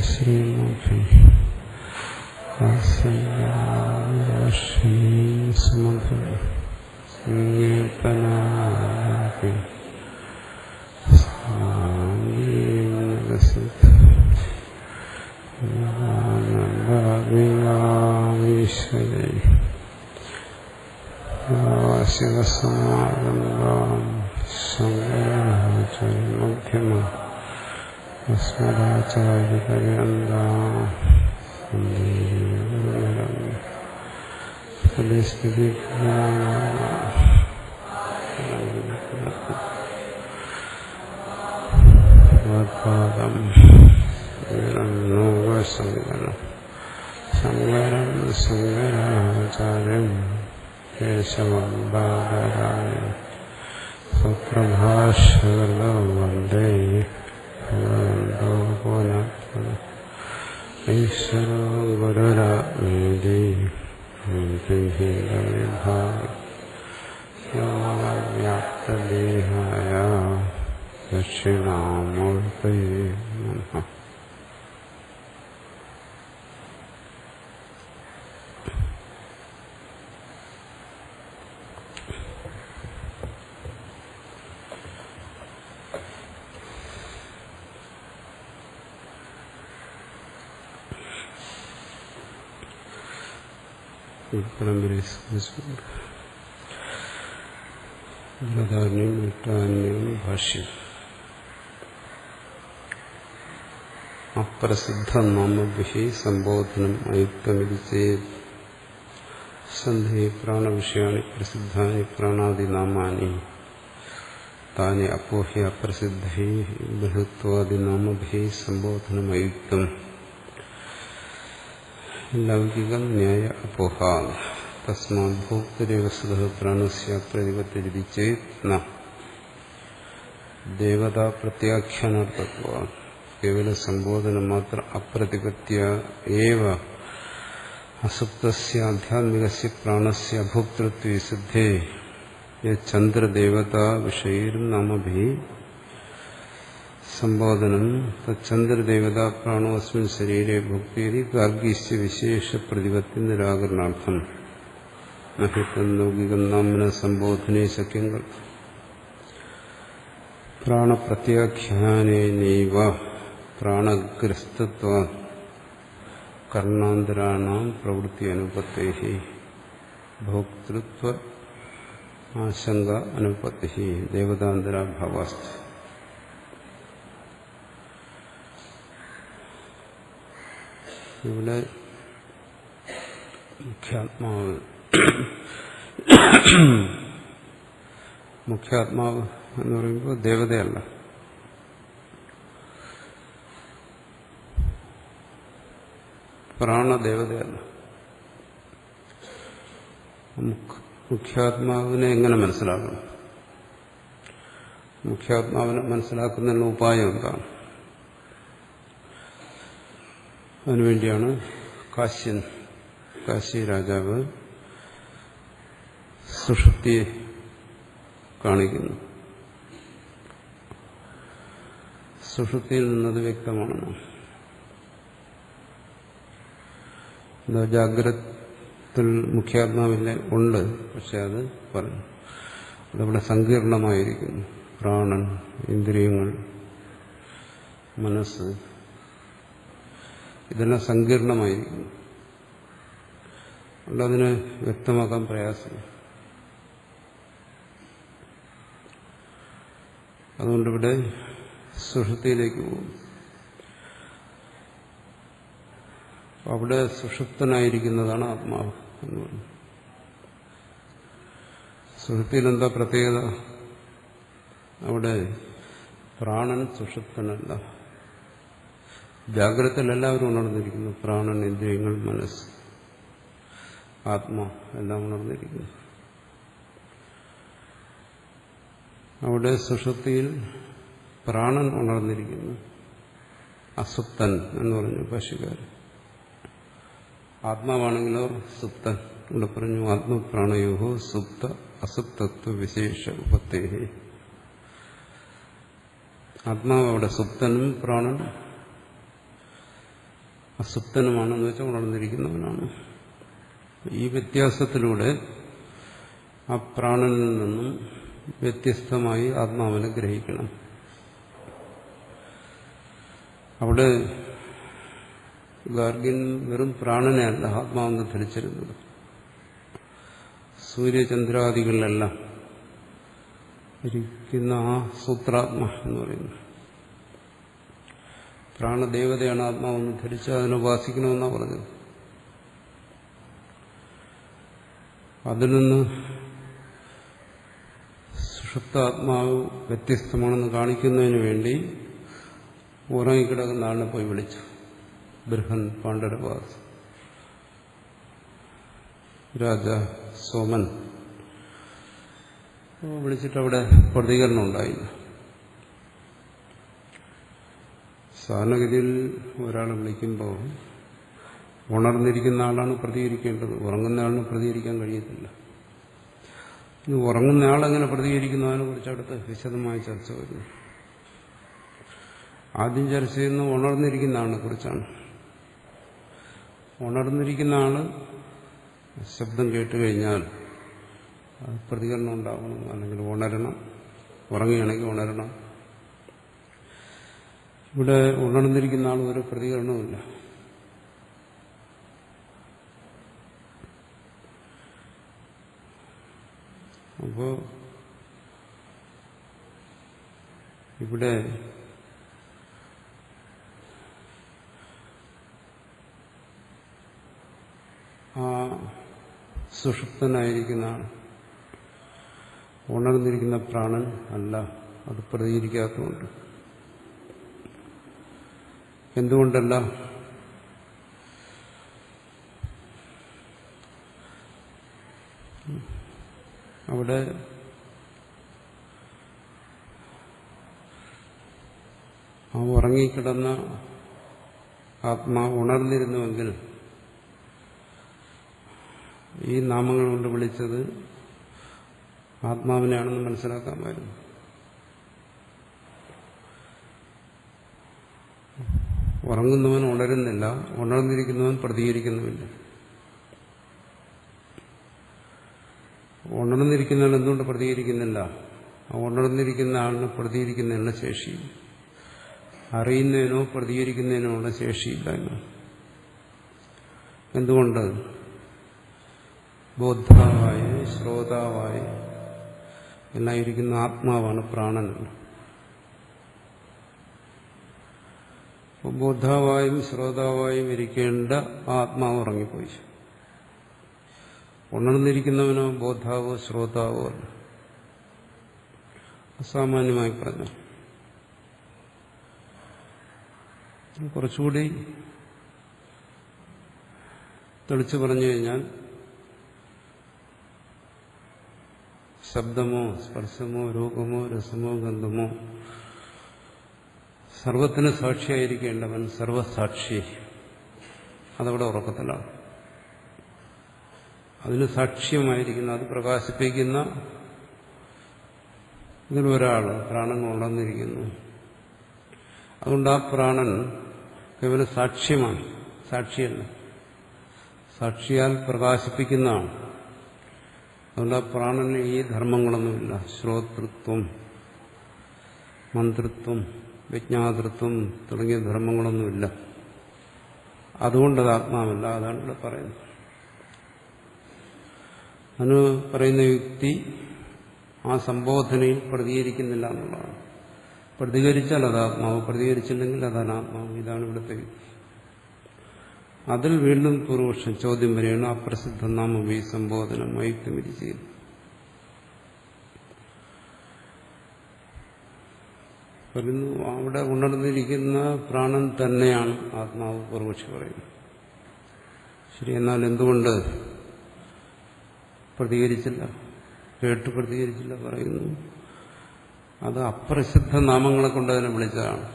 ശ്രീമുഖി സുമധുര സംഗീതനാപി ഈശ്വരൈ ശിവസമാരംഭാം ശങ്കരാചാര്യമധ്യമം അസ്മദാചാര്യപര്യന്താം പാദം ശങ്കരം ശങ്കരാചാര്യം കേശവം ബാദരായ സുപ്രഭാഷകൃതോ വന്ദേ ഭഗവന്തോ പുനഃ ഈശ്വരോ ഗുരുരാത്മേതി വ്യാപ്തദേഹായ ദക്ഷിണാമൂർത്തയേ നമഃ. പരമ്പരയെ സ്മരിച്ചുകൊണ്ട് ബൃഹദാരണ്യം വിട്ടാരണ്യം ഭാഷ്യം. അപ്രസിദ്ധ നാമഭിഹി സംബോധനം അയുക്തമിതി ചേത് സന്ധി പ്രാണവിഷയാണി പ്രസിദ്ധാനി പ്രാണാദിനാമാനി താനി അപോഹ്യ അപ്രസിദ്ധൈ ബൃഹത്വാദിനാമഭിഹി സംബോധനം അയുക്തം ലൗകികം ന്യായ അപോഹ തസ്മാത് ഭോക്തരേവ സ്വതഃ പ്രാണസ്യ പ്രതിപത്തിരിതി ചേത് ന ദേവതാ പ്രത്യാഖ്യാനാർത്ഥത്വാത് കേവല സംബോധന മാത്ര അപ്രതിപത്യ ഏവ അസുപ്തസ്യ ആധ്യാത്മികസ്യ പ്രാണസ്യ അഭോക്തൃത്വേ സിദ്ധേ ചന്ദ്രദേവതാ വിഷയൈർ നാമഭിഃ സംബോധനം തച്ചന്ദ്രദേവതാ പ്രാണോ അസ്മിൻ ശരീരേ ഭുക്തേതി ഗാർഗീസ്യ വിശേഷ പ്രതിപത്തി നിരാകരണാർത്ഥം നഹിതം ലൗകികം നാമ്ന സംബോധനേ ശക്യം പ്രാണപ്രത്യാഖ്യാനേനൈവ പ്രാണഗ്രസ്തത്വാത് കർണാന്തരാണാം പ്രവൃത്തി അനുപത്തേഹി ഭോക്തൃത്വ ആശങ്ക അനുപത്തേഹി ദേവതാന്തരാഭാവാസ്തി. ഇവിടെ മുഖ്യാത്മാവ് എന്ന് പറയുമ്പോൾ ദേവതയല്ല, പ്രാണദേവതയല്ല. മുഖ്യാത്മാവിനെ എങ്ങനെ മനസ്സിലാക്കണം? മുഖ്യാത്മാവിനെ മനസ്സിലാക്കുന്നതിനുള്ള ഉപായം എന്താണ്? അതിനുവേണ്ടിയാണ് കാശി രാജാവ് സുഷുപ്തിയെ കാണിക്കുന്നു. സുഷുപ്തിയിൽ നിന്നത് വ്യക്തമാണെന്ന്. ജാഗ്രത്തിൽ മുഖ്യാത്മാവില്ല ഉണ്ട്, പക്ഷെ അത് പറഞ്ഞു അതവിടെ സങ്കീർണമായിരിക്കുന്നു. പ്രാണൻ, ഇന്ദ്രിയങ്ങൾ, മനസ്സ് ഇതെല്ലാം സങ്കീർണമായിരിക്കുന്നു. അതുകൊണ്ട് അതിനെ വ്യക്തമാക്കാൻ പ്രയാസം. അതുകൊണ്ടിവിടെ സുഷുപ്തിയിലേക്ക് പോകും. അവിടെ സുഷുപ്തനായിരിക്കുന്നതാണ് ആത്മാവ് എന്ന് പറഞ്ഞു. സുഷുപ്തിയിൽ എന്താ പ്രത്യേകത? അവിടെ പ്രാണൻ സുഷുപ്തനല്ല. ജാഗ്രതയിൽ എല്ലാവരും ഉണർന്നിരിക്കുന്നു. പ്രാണൻ, ഇന്ദ്രിയങ്ങൾ, മനസ്സ്, ആത്മാ എല്ലാം ഉണർന്നിരിക്കുന്നു. അവിടെ സുഷുപ്തിയിൽ പ്രാണൻ ഉണർന്നിരിക്കുന്നു. അസുപ്തൻ എന്ന് പറഞ്ഞു ഭാഷ്യക്കാരൻ. ആത്മാവാണെങ്കിലോ സുപ്തൻ ഇവിടെ പറഞ്ഞു ആത്മപ്രാണയോ സുപ്ത അസുപ്തത്വ വിശേഷ ഉപത്തേഹി. ആത്മാവ് അവിടെ സുപ്തനും പ്രാണൻ അസുപ്തനുമാണെന്ന് വെച്ചാൽ ഉണർന്നിരിക്കുന്നവനാണ്. ഈ വ്യത്യാസത്തിലൂടെ ആ പ്രാണനിൽ നിന്നും വ്യത്യസ്തമായി ആത്മാവിനെ ഗ്രഹിക്കണം. അവിടെ ഗാർഗ്യൻ വെറും പ്രാണനെയല്ല ആത്മാവെന്ന് ധരിച്ചിരുന്നത്. സൂര്യചന്ദ്രാദികളിലെല്ലാം ഇരിക്കുന്ന ആ സൂത്രാത്മ എന്ന് പറയുന്നു പ്രാണദേവതയാണ് ആത്മാവെന്ന് ധരിച്ച് അതിനെ ഉപാസിക്കണമെന്നാണ് പറഞ്ഞത്. അതിൽ നിന്ന് സുഷുപ്താത്മാവ് വ്യത്യസ്തമാണെന്ന് കാണിക്കുന്നതിന് വേണ്ടി ഉറങ്ങിക്കിടക്കുന്ന ആളിനെ പോയി വിളിച്ചു. ബൃഹൻ പാണ്ഡരവാസ് രാജ സോമൻ വിളിച്ചിട്ട് അവിടെ പ്രതികരണം ഉണ്ടായില്ല. സാധാരണഗതിയിൽ ഒരാളെ വിളിക്കുമ്പോൾ ഉണർന്നിരിക്കുന്ന ആളാണ് പ്രതികരിക്കേണ്ടത്, ഉറങ്ങുന്ന ആളിന് പ്രതികരിക്കാൻ കഴിയത്തില്ല. ഇനി ഉറങ്ങുന്ന ആളെങ്ങനെ പ്രതികരിക്കുന്നതിനെ കുറിച്ച് അടുത്ത് വിശദമായ ചർച്ച വരുന്നു. ആദ്യം ചർച്ച ചെയ്യുന്ന ഉണർന്നിരിക്കുന്ന ആളിനെ കുറിച്ചാണ്. ഉണർന്നിരിക്കുന്ന ആള് ശബ്ദം കേട്ടുകഴിഞ്ഞാൽ പ്രതികരണം ഉണ്ടാവണം, അല്ലെങ്കിൽ ഉണരണം. ഉറങ്ങുകയാണെങ്കിൽ ഉണരണം. ഇവിടെ ഉണർന്നിരിക്കുന്ന ആൾ ഒരു പ്രതികരണവുമില്ല. അപ്പോ ഇവിടെ ആ സുഷുപ്തനായിരിക്കുന്ന ആൾ ഉണർന്നിരിക്കുന്ന പ്രാണൻ അല്ല, അത് പ്രതികരിക്കാത്തതുകൊണ്ട്. എന്തുകൊണ്ടല്ല? അവിടെ ആ ഉറങ്ങിക്കിടന്ന ആത്മാവ് ഉണർന്നിരുന്നുവെങ്കിൽ ഈ നാമങ്ങൾ കൊണ്ട് വിളിച്ചത് ആത്മാവിനെയാണെന്ന് മനസ്സിലാക്കാമായിരുന്നു. ഉറങ്ങുന്നവൻ ഉണരുന്നില്ല, ഉണർന്നിരിക്കുന്നവൻ പ്രതികരിക്കുന്നുമില്ല. ഉണർന്നിരിക്കുന്നവൻ എന്തുകൊണ്ട് പ്രതികരിക്കുന്നില്ല? ഉണർന്നിരിക്കുന്ന ആളിന് പ്രതികരിക്കുന്നതിനുള്ള ശേഷി, അറിയുന്നതിനോ പ്രതികരിക്കുന്നതിനോ ഉള്ള ശേഷിയില്ല. എന്തുകൊണ്ട്? ബോദ്ധാവായി ശ്രോതാവായി എന്നായിരിക്കുന്ന ആത്മാവാണ് പ്രാണനല്ല. ബോദ്ധാവായും ശ്രോതാവായും ഇരിക്കേണ്ട ആത്മാവ് ഉറങ്ങിപ്പോയി. ഉണർന്നിരിക്കുന്നവനോ ബോദ്ധാവോ ശ്രോതാവോ അല്ല. അസാമാന്യമായി പറഞ്ഞു. കുറച്ചുകൂടി തെളിച്ചു പറഞ്ഞു കഴിഞ്ഞാൽ ശബ്ദമോ സ്പർശമോ രൂപമോ രസമോ ഗന്ധമോ സർവത്തിന് സാക്ഷിയായിരിക്കേണ്ടവൻ സർവസാക്ഷി, അതവിടെ ഉറക്കത്തിലാണ്. അതിന് സാക്ഷ്യമായിരിക്കുന്ന, അത് പ്രകാശിപ്പിക്കുന്ന ഇതിലൊരാൾ പ്രാണൻ ഉണർന്നിരിക്കുന്നു. അതുകൊണ്ട് ആ പ്രാണൻ കേവലം സാക്ഷ്യമാണ്, സാക്ഷിയല്ല, സാക്ഷിയാൽ പ്രകാശിപ്പിക്കുന്നതാണ്. അതുകൊണ്ട് ആ പ്രാണന് ഈ ധർമ്മങ്ങളൊന്നുമില്ല. ശ്രോതൃത്വം, മന്ത്രിത്വം, വിജ്ഞാതൃത്വം തുടങ്ങിയ ധർമ്മങ്ങളൊന്നുമില്ല. അതുകൊണ്ടത് ആത്മാവല്ല. അതാണ് ഇവിടെ പറയുന്നത്. അതിന് പറയുന്ന യുക്തി ആ സംബോധനയിൽ പ്രതികരിക്കുന്നില്ല എന്നുള്ളതാണ്. പ്രതികരിച്ചാൽ അത് ആത്മാവ്, പ്രതികരിച്ചില്ലെങ്കിൽ അത് അനാത്മാവ്. ഇതാണ് ഇവിടുത്തെ യുക്തി. അതിൽ വീണ്ടും പൂർവപക്ഷം ചോദ്യം വരികയാണ്. അപ്രസിദ്ധ നാമവി സംബോധനം വൈക്തമിതി ചെയ്യുന്നു. പറയുന്നു അവിടെ ഉണർന്നിരിക്കുന്ന പ്രാണൻ തന്നെയാണ് ആത്മാവ്. പൂർവപക്ഷി പറയുന്നു. ശരി, എന്നാൽ എന്തുകൊണ്ട് പ്രതികരിച്ചില്ല? കേട്ട് പ്രതികരിച്ചില്ല? പറയുന്നു അത് അപ്രസിദ്ധ നാമങ്ങളെ കൊണ്ട് അതിനെ വിളിച്ചതാണ്.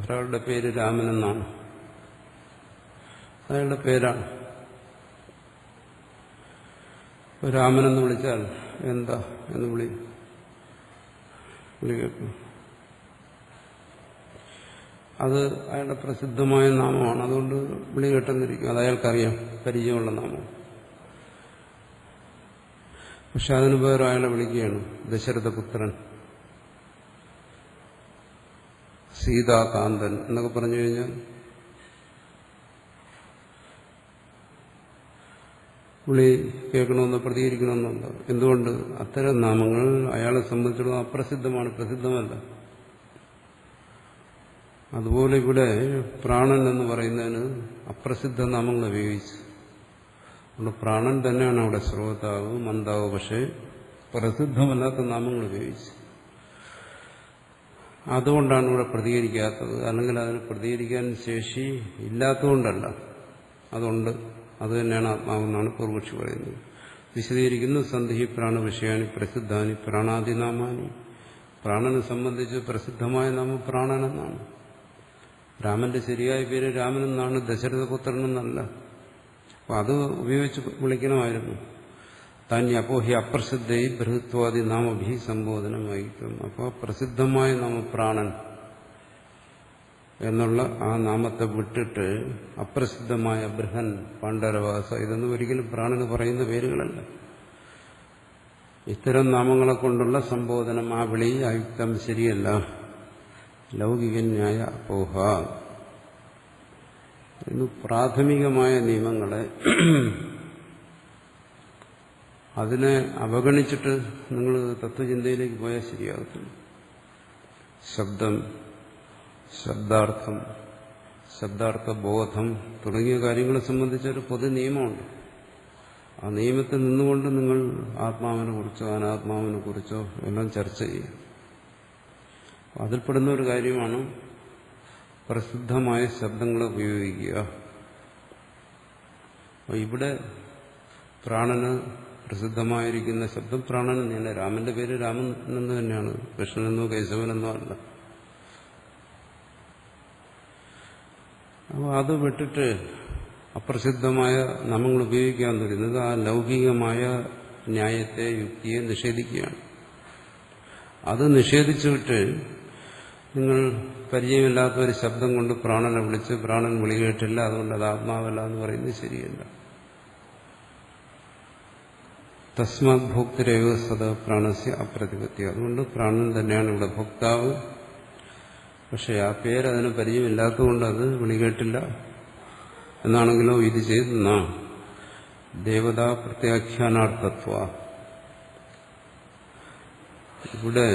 ഒരാളുടെ പേര് രാമൻ എന്നാണ്, അയാളുടെ പേരാണ്. രാമനെന്ന് വിളിച്ചാൽ എന്താ എന്ന് വിളി കേൾക്കും. അത് അയാളുടെ പ്രസിദ്ധമായ നാമമാണ്, അതുകൊണ്ട് വിളി കേട്ടെന്നിരിക്കും. അത് അയാൾക്കറിയാം, പരിചയമുള്ള നാമം. പക്ഷെ അതിന് വേറെ അയാളെ വിളിക്കുകയാണ് ദശരഥപുത്രൻ, സീതാകാന്തൻ എന്നൊക്കെ പറഞ്ഞു കഴിഞ്ഞാൽ വിളി കേൾക്കണമെന്നോ പ്രതികരിക്കണമെന്നുണ്ടോ? എന്തുകൊണ്ട്? അത്തരം നാമങ്ങൾ അയാളെ സംബന്ധിച്ചിടത്തോളം അപ്രസിദ്ധമാണ്, പ്രസിദ്ധമല്ല. അതുപോലെ ഇവിടെ പ്രാണൻ എന്ന് പറയുന്നതിന് അപ്രസിദ്ധ നാമങ്ങൾ ഉപയോഗിച്ചു. അതുകൊണ്ട് പ്രാണൻ തന്നെയാണ് അവിടെ ശ്രോതാവ്, മന്ദാവ്. പക്ഷേ പ്രസിദ്ധമല്ലാത്ത നാമങ്ങൾ ഉപയോഗിച്ചു. അതുകൊണ്ടാണ് ഇവിടെ പ്രതികരിക്കാത്തത്. അല്ലെങ്കിൽ അതിന് പ്രതികരിക്കാൻ ശേഷി ഇല്ലാത്തതുകൊണ്ടല്ല, അതുകൊണ്ട്. അത് തന്നെയാണ് ആത്മാവെന്നാണ് പൂർവക്ഷി പറയുന്നത്. വിശദീകരിക്കുന്നു. സന്ധിഹി പ്രാണവിഷയാനി പ്രസിദ്ധാനി പ്രാണാദിനാമാനി. പ്രാണനെ സംബന്ധിച്ച് പ്രസിദ്ധമായ നാമം പ്രാണനെന്നാണ്. രാമന്റെ ശരിയായ പേര് രാമനെന്നാണ്, ദശരഥപുത്രനെന്നല്ല. അപ്പൊ അത് ഉപയോഗിച്ച് വിളിക്കണമായിരുന്നു. താന്യപ്പോ ഹി അപ്രസിദ്ധ ബൃഹത്വാദി നാമഭി സംബോധനമായിരിക്കും. അപ്പോൾ പ്രസിദ്ധമായ നാമ പ്രാണൻ എന്നുള്ള ആ നാമത്തെ വിട്ടിട്ട് അപ്രസിദ്ധമായ ബൃഹൻ, പാണ്ഡരവാസ, ഇതൊന്നും ഒരിക്കലും പ്രാണന് പറയുന്ന പേരുകളല്ല. ഇത്തരം നാമങ്ങളെ കൊണ്ടുള്ള സംബോധനം, ആ വിളി ആയുക്തം ശരിയല്ല. ലൗകിക ന്യായ അപോഹ. ഇന്ന് പ്രാഥമികമായ നിയമങ്ങളെ അതിനെ അവഗണിച്ചിട്ട് നിങ്ങൾ തത്വചിന്തയിലേക്ക് പോയാൽ ശരിയാകത്തില്ല. ശബ്ദം, ശബ്ദാർത്ഥം, ശബ്ദാർത്ഥബോധം തുടങ്ങിയ കാര്യങ്ങളെ സംബന്ധിച്ചൊരു പൊതു നിയമമുണ്ട്. ആ നിയമത്തിൽ നിന്നുകൊണ്ട് നിങ്ങൾ ആത്മാവിനെ കുറിച്ചോ അനാത്മാവിനെ കുറിച്ചോ എല്ലാം ചർച്ച ചെയ്യും. അതിൽപ്പെടുന്ന ഒരു കാര്യമാണ് പ്രസിദ്ധമായ ശബ്ദങ്ങൾ ഉപയോഗിക്കുക. അപ്പോൾ ഇവിടെ പ്രാണന് പ്രസിദ്ധമായിരിക്കുന്ന ശബ്ദം പ്രാണൻ തന്നെയല്ല. രാമന്റെ പേര് രാമൻ എന്ന് തന്നെയാണ്, കൃഷ്ണനെന്നോ കേശവനെന്നോ അല്ല. അപ്പോൾ അത് വിട്ടിട്ട് അപ്രസിദ്ധമായ നാമങ്ങൾ ഉപയോഗിക്കാൻ തരുന്നത് ആ ലൗകികമായ ന്യായത്തെ, യുക്തിയെ നിഷേധിക്കുകയാണ്. അത് നിഷേധിച്ചുവിട്ട് നിങ്ങൾ പരിചയമില്ലാത്ത ഒരു ശബ്ദം കൊണ്ട് പ്രാണനെ വിളിച്ച് പ്രാണൻ വിളി കേട്ടില്ല, അതുകൊണ്ട് അത് ആത്മാവല്ല എന്ന് പറയുന്നത് ശരിയല്ല. തസ്മാത് ഭോക്തരേവ സദ പ്രാണസ്യ അപ്രതിപത്തി. അതുകൊണ്ട് പ്രാണൻ തന്നെയാണ് ഇവിടെ ഭോക്താവ്. പക്ഷെ ആ പേരതിന് പരിചയമില്ലാത്തതുകൊണ്ട് അത് വിളി കേട്ടില്ല എന്നാണെങ്കിലോ ഇത് ചെയ്യുന്ന ദേവതാ പ്രത്യാഖ്യാനാർത്ഥത്വ. ഇവിടെ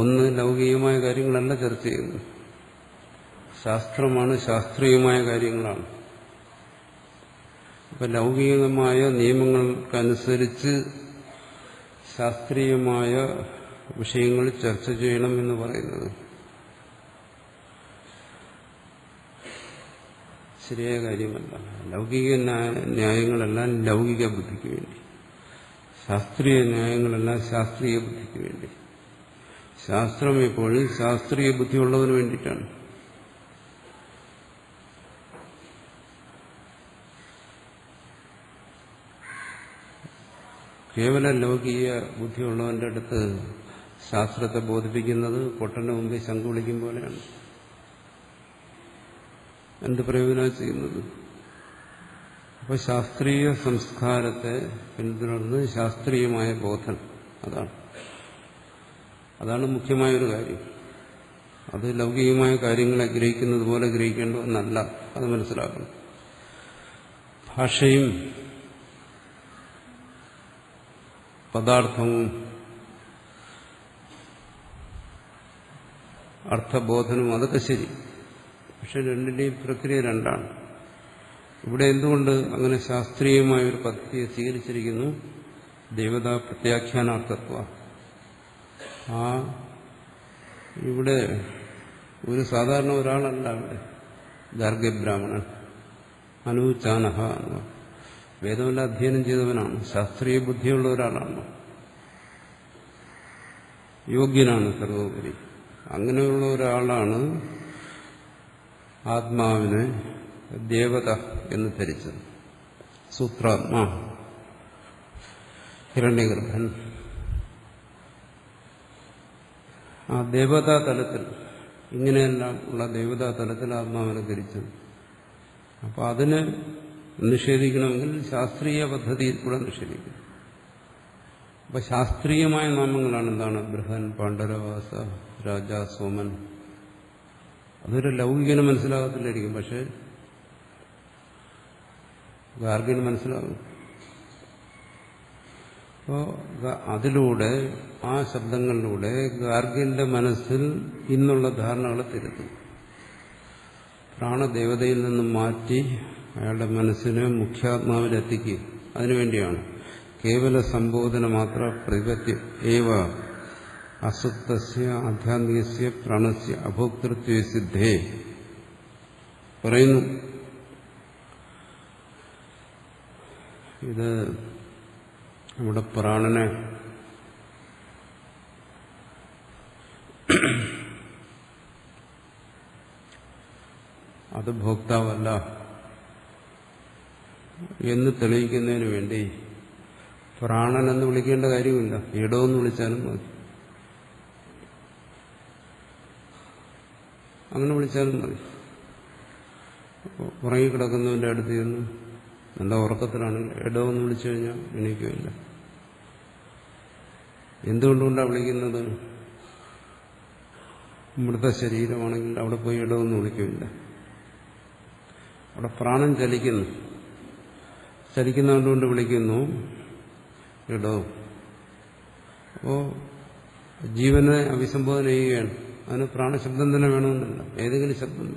ഒന്ന് ലൗകികമായ കാര്യങ്ങളല്ല ചർച്ച ചെയ്യുന്നു, ശാസ്ത്രമാണ്, ശാസ്ത്രീയമായ കാര്യങ്ങളാണ്. അപ്പൊ ലൗകികമായ നിയമങ്ങൾക്കനുസരിച്ച് ശാസ്ത്രീയമായ വിഷയങ്ങൾ ചർച്ച ചെയ്യണം എന്ന് പറയുന്നത് ശരിയായ കാര്യമല്ല. ലൗകിക ന്യായങ്ങളെല്ലാം ലൗകിക ബുദ്ധിക്ക് വേണ്ടി, ശാസ്ത്രീയ ന്യായങ്ങളെല്ലാം ശാസ്ത്രീയ ബുദ്ധിക്ക് വേണ്ടി. ശാസ്ത്രം എപ്പോഴും ശാസ്ത്രീയ ബുദ്ധിയുള്ളവന് വേണ്ടിയിട്ടാണ്. കേവല ലൗകിക ബുദ്ധിയുള്ളവന്റെ അടുത്ത് ശാസ്ത്രത്തെ ബോധിപ്പിക്കുന്നത് പൊട്ടന്റെ മുമ്പിൽ ശംഖ് വിളിക്കും പോലെയാണ്. എന്ത് പ്രയോജനം ചെയ്യുന്നത്? അപ്പോൾ ശാസ്ത്രീയ സംസ്കാരത്തെ പിന്തുടർന്ന് ശാസ്ത്രീയമായ ബോധം, അതാണ് മുഖ്യമായൊരു കാര്യം. അത് ലൗകികമായ കാര്യങ്ങളെ ഗ്രഹിക്കുന്നത് പോലെ ഗ്രഹിക്കേണ്ടതെന്നല്ല, അത് മനസ്സിലാക്കണം. ഭാഷയും പദാർത്ഥവും അർത്ഥബോധനവും അതൊക്കെ ശരി. പക്ഷെ രണ്ടിന്റെയും പ്രക്രിയ രണ്ടാണ്. ഇവിടെ എന്തുകൊണ്ട് അങ്ങനെ ശാസ്ത്രീയമായ ഒരു പദ്ധതിയെ സ്വീകരിച്ചിരിക്കുന്നു? ദേവതാ പ്രത്യാഖ്യാനാർത്ഥത്വ. ഇവിടെ ഒരു സാധാരണ ഒരാളല്ല, അവിടെ ഗാർഗ്യബ്രാഹ്മണൻ അനുചാനഹ എന്ന് വേദമെല്ലാം അധ്യയനം ചെയ്തവനാണ്, ശാസ്ത്രീയ ബുദ്ധിയുള്ള ഒരാളാണ്, യോഗ്യനാണ് സർവോപരി. അങ്ങനെയുള്ള ഒരാളാണ് ആത്മാവിനെ ദേവത എന്ന് ധരിച്ചത്. സൂത്രാത്മാ ഹിരണ്യഗർഭൻ. ആ ദേവതാ തലത്തിൽ, ഇങ്ങനെയെല്ലാം ഉള്ള ദേവതാ തലത്തിൽ ആത്മാവിനെ ധരിച്ചത്. അപ്പോൾ അതിനെ നിഷേധിക്കണമെങ്കിൽ ശാസ്ത്രീയ പദ്ധതിയിൽ കൂടെ നിഷേധിക്കണം. അപ്പൊ ശാസ്ത്രീയമായ നാമങ്ങളാണ് എന്താണ്? ബൃഹൻ, പാണ്ഡരവാസ, രാജ, സോമൻ. അതൊരു ലൗകികന് മനസ്സിലാകത്തില്ലായിരിക്കും, പക്ഷെ ഗാർഗ്യന് മനസ്സിലാകും. അപ്പോൾ അതിലൂടെ, ആ ശബ്ദങ്ങളിലൂടെ ഗാർഗ്യന്റെ മനസ്സിൽ ഇന്നുള്ള ധാരണകളെ തിരുത്തും. പ്രാണദേവതയിൽ നിന്നും മാറ്റി അയാളുടെ മനസ്സിനെ മുഖ്യാത്മാവിലെത്തിക്കുക. അതിനുവേണ്ടിയാണ് കേവല സംബോധന മാത്ര പ്രതിപത്തി ഏവ അസുപ്തസ്യ ആധ്യാത്മികസ്യ പ്രാണസ്യ അഭോക്തൃത്വ സിദ്ധേ പറയുന്നു. ഇത് നമ്മുടെ പ്രാണനെ അത് ഭോക്താവല്ല എന്ന് തെളിയിക്കുന്നതിന് വേണ്ടി പ്രാണൻ എന്ന് വിളിക്കേണ്ട കാര്യമില്ല, ഇടോ എന്ന് വിളിച്ചാലും മതി. അങ്ങനെ വിളിച്ചാലും മതി. ഉറങ്ങിക്കിടക്കുന്നവന്റെ അടുത്ത് ചെന്ന് നല്ല ഉറക്കത്തിലാണെങ്കിൽ ഇടോ എന്ന് വിളിച്ചു കഴിഞ്ഞാൽ എണീക്കുകയില്ല. എന്തുകൊണ്ടുകൊണ്ടാണ് വിളിക്കുന്നത്? മൃതശരീരമാണെങ്കിൽ അവിടെ പോയി ഇടോ എന്ന് വിളിക്കുകയില്ല. അവിടെ പ്രാണൻ ചലിക്കുന്നു. ചലിക്കുന്നതുകൊണ്ട് വിളിക്കുന്നു ഇടോ. അപ്പോ ജീവനെ അഭിസംബോധന ചെയ്യുകയാണ്. അതിന് പ്രാണശബ്ദം തന്നെ വേണമെന്നില്ല, ഏതെങ്കിലും ശബ്ദം.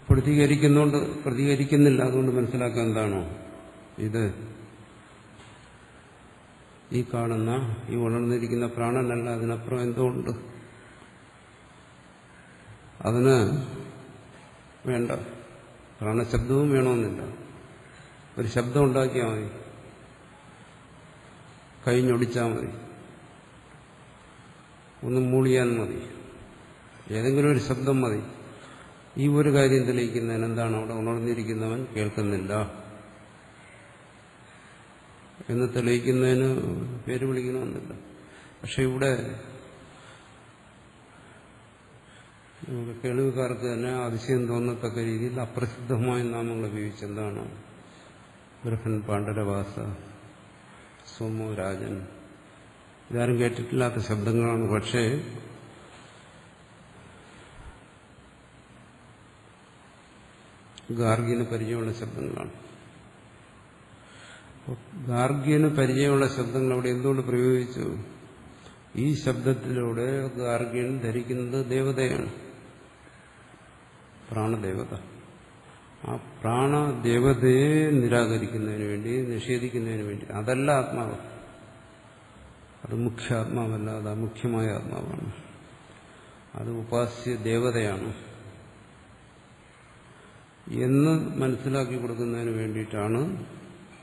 പ്രതികരിക്കുന്നില്ല. അതുകൊണ്ട് മനസ്സിലാക്കാൻ എന്താണോ ഇത്? ഈ കാണുന്ന, ഈ ഉണർന്നിരിക്കുന്ന പ്രാണനല്ല, അതിനപ്പുറം എന്തോ ഉണ്ട്. അതിന് വേണ്ട പ്രാണശബ്ദവും വേണമെന്നില്ല. ഒരു ശബ്ദം ഉണ്ടാക്കിയാൽ മതി, കൈഞ്ഞൊടിച്ചാൽ മതി, ഒന്ന് മൂളിയാൽ മതി, ഏതെങ്കിലും ഒരു ശബ്ദം മതി. ഈ ഒരു കാര്യം തെളിയിക്കുന്നതിന് എന്താണ്? അവിടെ ഉണർന്നിരിക്കുന്നവൻ കേൾക്കുന്നില്ല എന്ന് തെളിയിക്കുന്നതിന് പേര് വിളിക്കണമെന്നില്ല. പക്ഷെ ഇവിടെ കേൾവിക്കാർക്ക് തന്നെ അതിശയം തോന്നത്തക്ക രീതിയിൽ അപ്രസിദ്ധമായ നാമങ്ങൾ ഉപയോഗിച്ച് എന്താണ്? ബൃഹൻ, പാണ്ഡരവാസ, സോമോ, രാജൻ. ഇതാരും കേട്ടിട്ടില്ലാത്ത ശബ്ദങ്ങളാണ്. പക്ഷേ ഗാർഗ്യന് പരിചയമുള്ള ശബ്ദങ്ങളാണ്. ഗാർഗ്യന് പരിചയമുള്ള ശബ്ദങ്ങൾ അവിടെ എന്തുകൊണ്ട് പ്രയോഗിച്ചു? ഈ ശബ്ദത്തിലൂടെ ഗാർഗ്യൻ ധരിക്കുന്നത് ദേവതയാണ്, പ്രാണദേവത. ആ പ്രാണദേവതയെ നിരാകരിക്കുന്നതിന് വേണ്ടി, നിഷേധിക്കുന്നതിന് വേണ്ടി. അതല്ല ആത്മാവ്, അത് മുഖ്യാത്മാവല്ല, അത് അമുഖ്യമായ ആത്മാവാണ്, അത് ഉപാസ്യ ദേവതയാണ് എന്ന് മനസ്സിലാക്കി കൊടുക്കുന്നതിന് വേണ്ടിയിട്ടാണ്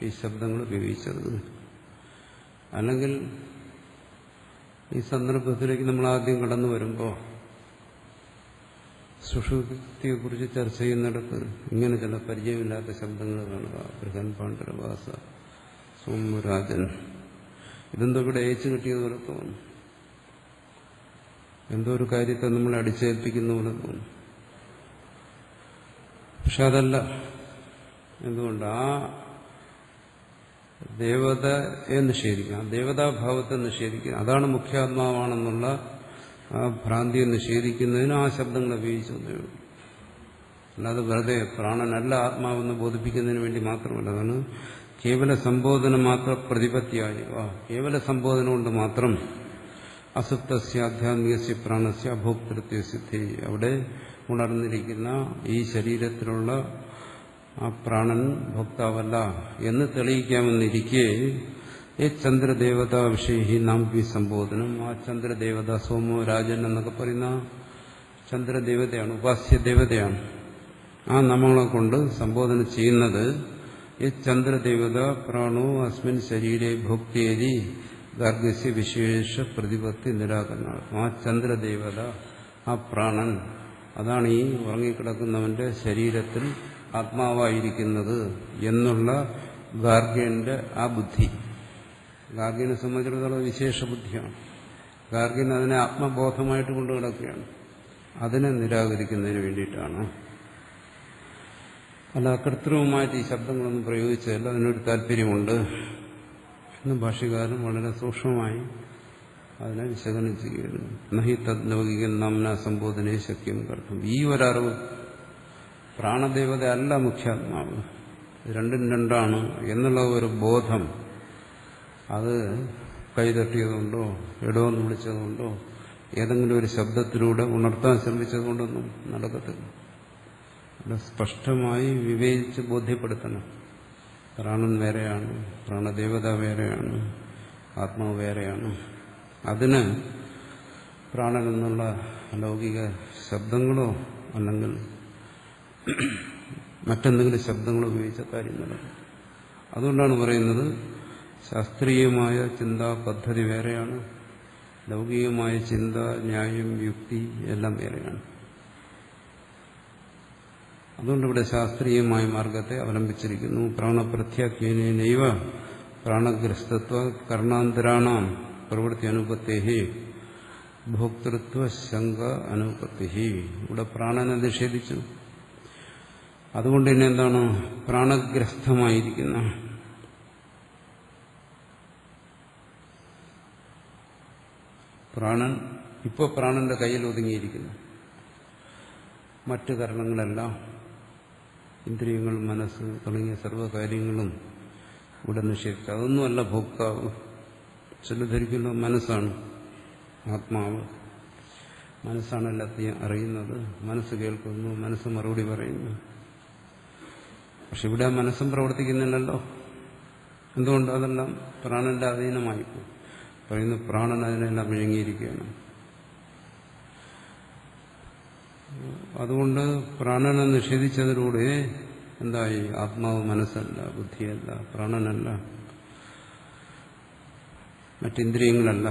ഈ ശബ്ദങ്ങൾ ഉപയോഗിച്ചത്. അല്ലെങ്കിൽ ഈ സന്ദർഭത്തിലേക്ക് നമ്മൾ ആദ്യം കടന്നു വരുമ്പോൾ സുഷുപ്തിയെക്കുറിച്ച് ചർച്ച ചെയ്യുന്നിടത്ത് ഇങ്ങനെ ചില പരിചയമില്ലാത്ത ശബ്ദങ്ങൾ കാണുക. ബൃഹൻ, പാണ്ഡരവാസ, സോമരാജൻ. ഇതെന്തോ ഇവിടെ അയച്ചു കിട്ടിയതുപോലെ തോന്നും. എന്തോ ഒരു കാര്യത്തെ നമ്മളെ അടിച്ചേൽപ്പിക്കുന്ന പോലെ തോന്നും. പക്ഷെ അതല്ല. എന്തുകൊണ്ട്? ആ ദേവതയെ നിഷേധിക്കുക, ആ ദേവതാഭാവത്തെ നിഷേധിക്കുക. അതാണ് മുഖ്യാത്മാവാണെന്നുള്ള ആ ഭ്രാന്തിയെ നിഷേധിക്കുന്നതിന് ആ ശബ്ദങ്ങൾ ഉപയോഗിച്ചതേ ഉള്ളൂ. അല്ലാതെ വെറുതെ പ്രാണനല്ല ആത്മാവെന്ന് ബോധിപ്പിക്കുന്നതിന് വേണ്ടി മാത്രമല്ല. അതാണ് കേവല സംബോധന മാത്രം പ്രതിപത്തിയായി. കേവല സംബോധന കൊണ്ട് മാത്രം അസുപ്തസ്യ ആധ്യാത്മികസ്യ പ്രാണസ്യ അഭോക്തൃത്വ സിദ്ധി. അവിടെ ഉണർന്നിരിക്കുന്ന ഈ ശരീരത്തിലുള്ള ആ പ്രാണൻ ഭോക്താവല്ല എന്ന് തെളിയിക്കാമെന്നിരിക്കെ ഈ ചന്ദ്രദേവതാ വിഷയ നാം സംബോധനം. ആ ചന്ദ്രദേവത, സോമോ, രാജൻ എന്നൊക്കെ പറയുന്ന ചന്ദ്രദേവതയാണ്, ഉപാസ്യ ദേവതയാണ്. ആ നമ്മളെ കൊണ്ട് സംബോധന ചെയ്യുന്നത് ഈ ചന്ദ്രദേവത പ്രാണോ അസ്മിൻ ശരീരേ ഭോക്തേരി ഗാർഗ്യസ്യ വിശേഷ പ്രതിപത്തി നിരാകരണ. ആ ചന്ദ്രദേവത, ആ പ്രാണൻ, അതാണ് ഈ ഉറങ്ങിക്കിടക്കുന്നവന്റെ ശരീരത്തിൽ ആത്മാവായിരിക്കുന്നത് എന്നുള്ള ഗാർഗ്യന്റെ ആ ബുദ്ധി. ഗാർഗ്യനെ സംബന്ധിച്ചിടത്തോളം വിശേഷ ബുദ്ധിയാണ്. ഗാർഗ്യൻ അതിനെ ആത്മബോധമായിട്ട് കൊണ്ടു കിടക്കുകയാണ്. അതിനെ നിരാകരിക്കുന്നതിന് വേണ്ടിയിട്ടാണ്. അല്ല കൃത്രിമമായിട്ട് ഈ ശബ്ദങ്ങളൊന്നും പ്രയോഗിച്ചതല്ല, അതിനൊരു താല്പര്യമുണ്ട് എന്ന് ഭാഷ്യകാരൻ വളരെ സൂക്ഷ്മമായി അതിനെ വിശകലനം ചെയ്യുന്നു. നഹി തദ് ലൗകികം നാംന സംബോധനേ ശക്യം കർത്തും. ഈ ഒരറിവ്, പ്രാണദേവത അല്ല മുഖ്യാത്മാവ്, രണ്ടും രണ്ടാണ് എന്നുള്ള ഒരു ബോധം, അത് കൈതട്ടിയതുകൊണ്ടോ ഇടവെന്ന് വിളിച്ചതുകൊണ്ടോ ഏതെങ്കിലും ഒരു ശബ്ദത്തിലൂടെ ഉണർത്താൻ ശ്രമിച്ചതുകൊണ്ടൊന്നും നടക്കത്തില്ല. അവിടെ സ്പഷ്ടമായി വിവേചിച്ച് ബോധ്യപ്പെടുത്തണം. പ്രാണൻ വേറെയാണ്, പ്രാണദേവത വേറെയാണ്, ആത്മാവ് വേറെയാണ്. അതിന് പ്രാണൻ എന്നുള്ള ലൗകിക ശബ്ദങ്ങളോ അല്ലെങ്കിൽ മറ്റെന്തെങ്കിലും ശബ്ദങ്ങളോ ഉപയോഗിച്ച കാര്യം നടക്കും. അതുകൊണ്ടാണ് പറയുന്നത് ശാസ്ത്രീയമായ ചിന്താ പദ്ധതി വേറെയാണ്, ലൗകികമായ ചിന്ത, ന്യായം, യുക്തി എല്ലാം വേറെയാണ്. അതുകൊണ്ടിവിടെ ശാസ്ത്രീയമായ മാർഗത്തെ അവലംബിച്ചിരിക്കുന്നു. പ്രാണപ്രത്യാഖ്യേനൈവ പ്രാണഗ്രസ്തത്വ കർണാന്തരാണാം പ്രവൃത്തി അനുപത്തേഹി ഭോക്തൃത്വ ശങ്ക അനുപത്തി. ഇവിടെ പ്രാണനെ നിഷേധിച്ചു. അതുകൊണ്ട് തന്നെ എന്താണ് പ്രാണഗ്രസ്തമായിരിക്കുന്ന പ്രാണൻ ഇപ്പോൾ പ്രാണന്റെ കയ്യിൽ ഒതുങ്ങിയിരിക്കുന്നു. മറ്റു കരണങ്ങളെല്ലാം, ഇന്ദ്രിയങ്ങൾ, മനസ്സ് തുടങ്ങിയ സർവ്വകാര്യങ്ങളും ഇവിടെ നിഷേധിച്ചു. അതൊന്നുമല്ല ഭോക്താവ്. ചില ധരിക്കുന്ന മനസ്സാണ് ആത്മാവ്, മനസ്സാണ് എല്ലാத்தைയും അറിയുന്നത്, മനസ്സ് കേൾക്കുന്നു, മനസ്സ് മറുപടി പറയുന്നു. പക്ഷെ ഇവിടെ മനസ്സും പ്രവർത്തിക്കുന്നില്ലല്ലോ. എന്തുകൊണ്ട്? അതെല്ലാം പ്രാണന്റെ അധീനമായിപ്പോ. പറയുന്നു പ്രാണൻ അതിനെല്ലാം വിഴുങ്ങിയിരിക്കുകയാണ്. അതുകൊണ്ട് പ്രാണനെ നിഷേധിച്ചതിലൂടെ എന്തായി? ആത്മാവ് മനസ്സല്ല, ബുദ്ധിയല്ല, പ്രാണനല്ല, മറ്റിന്ദ്രിയങ്ങളല്ല.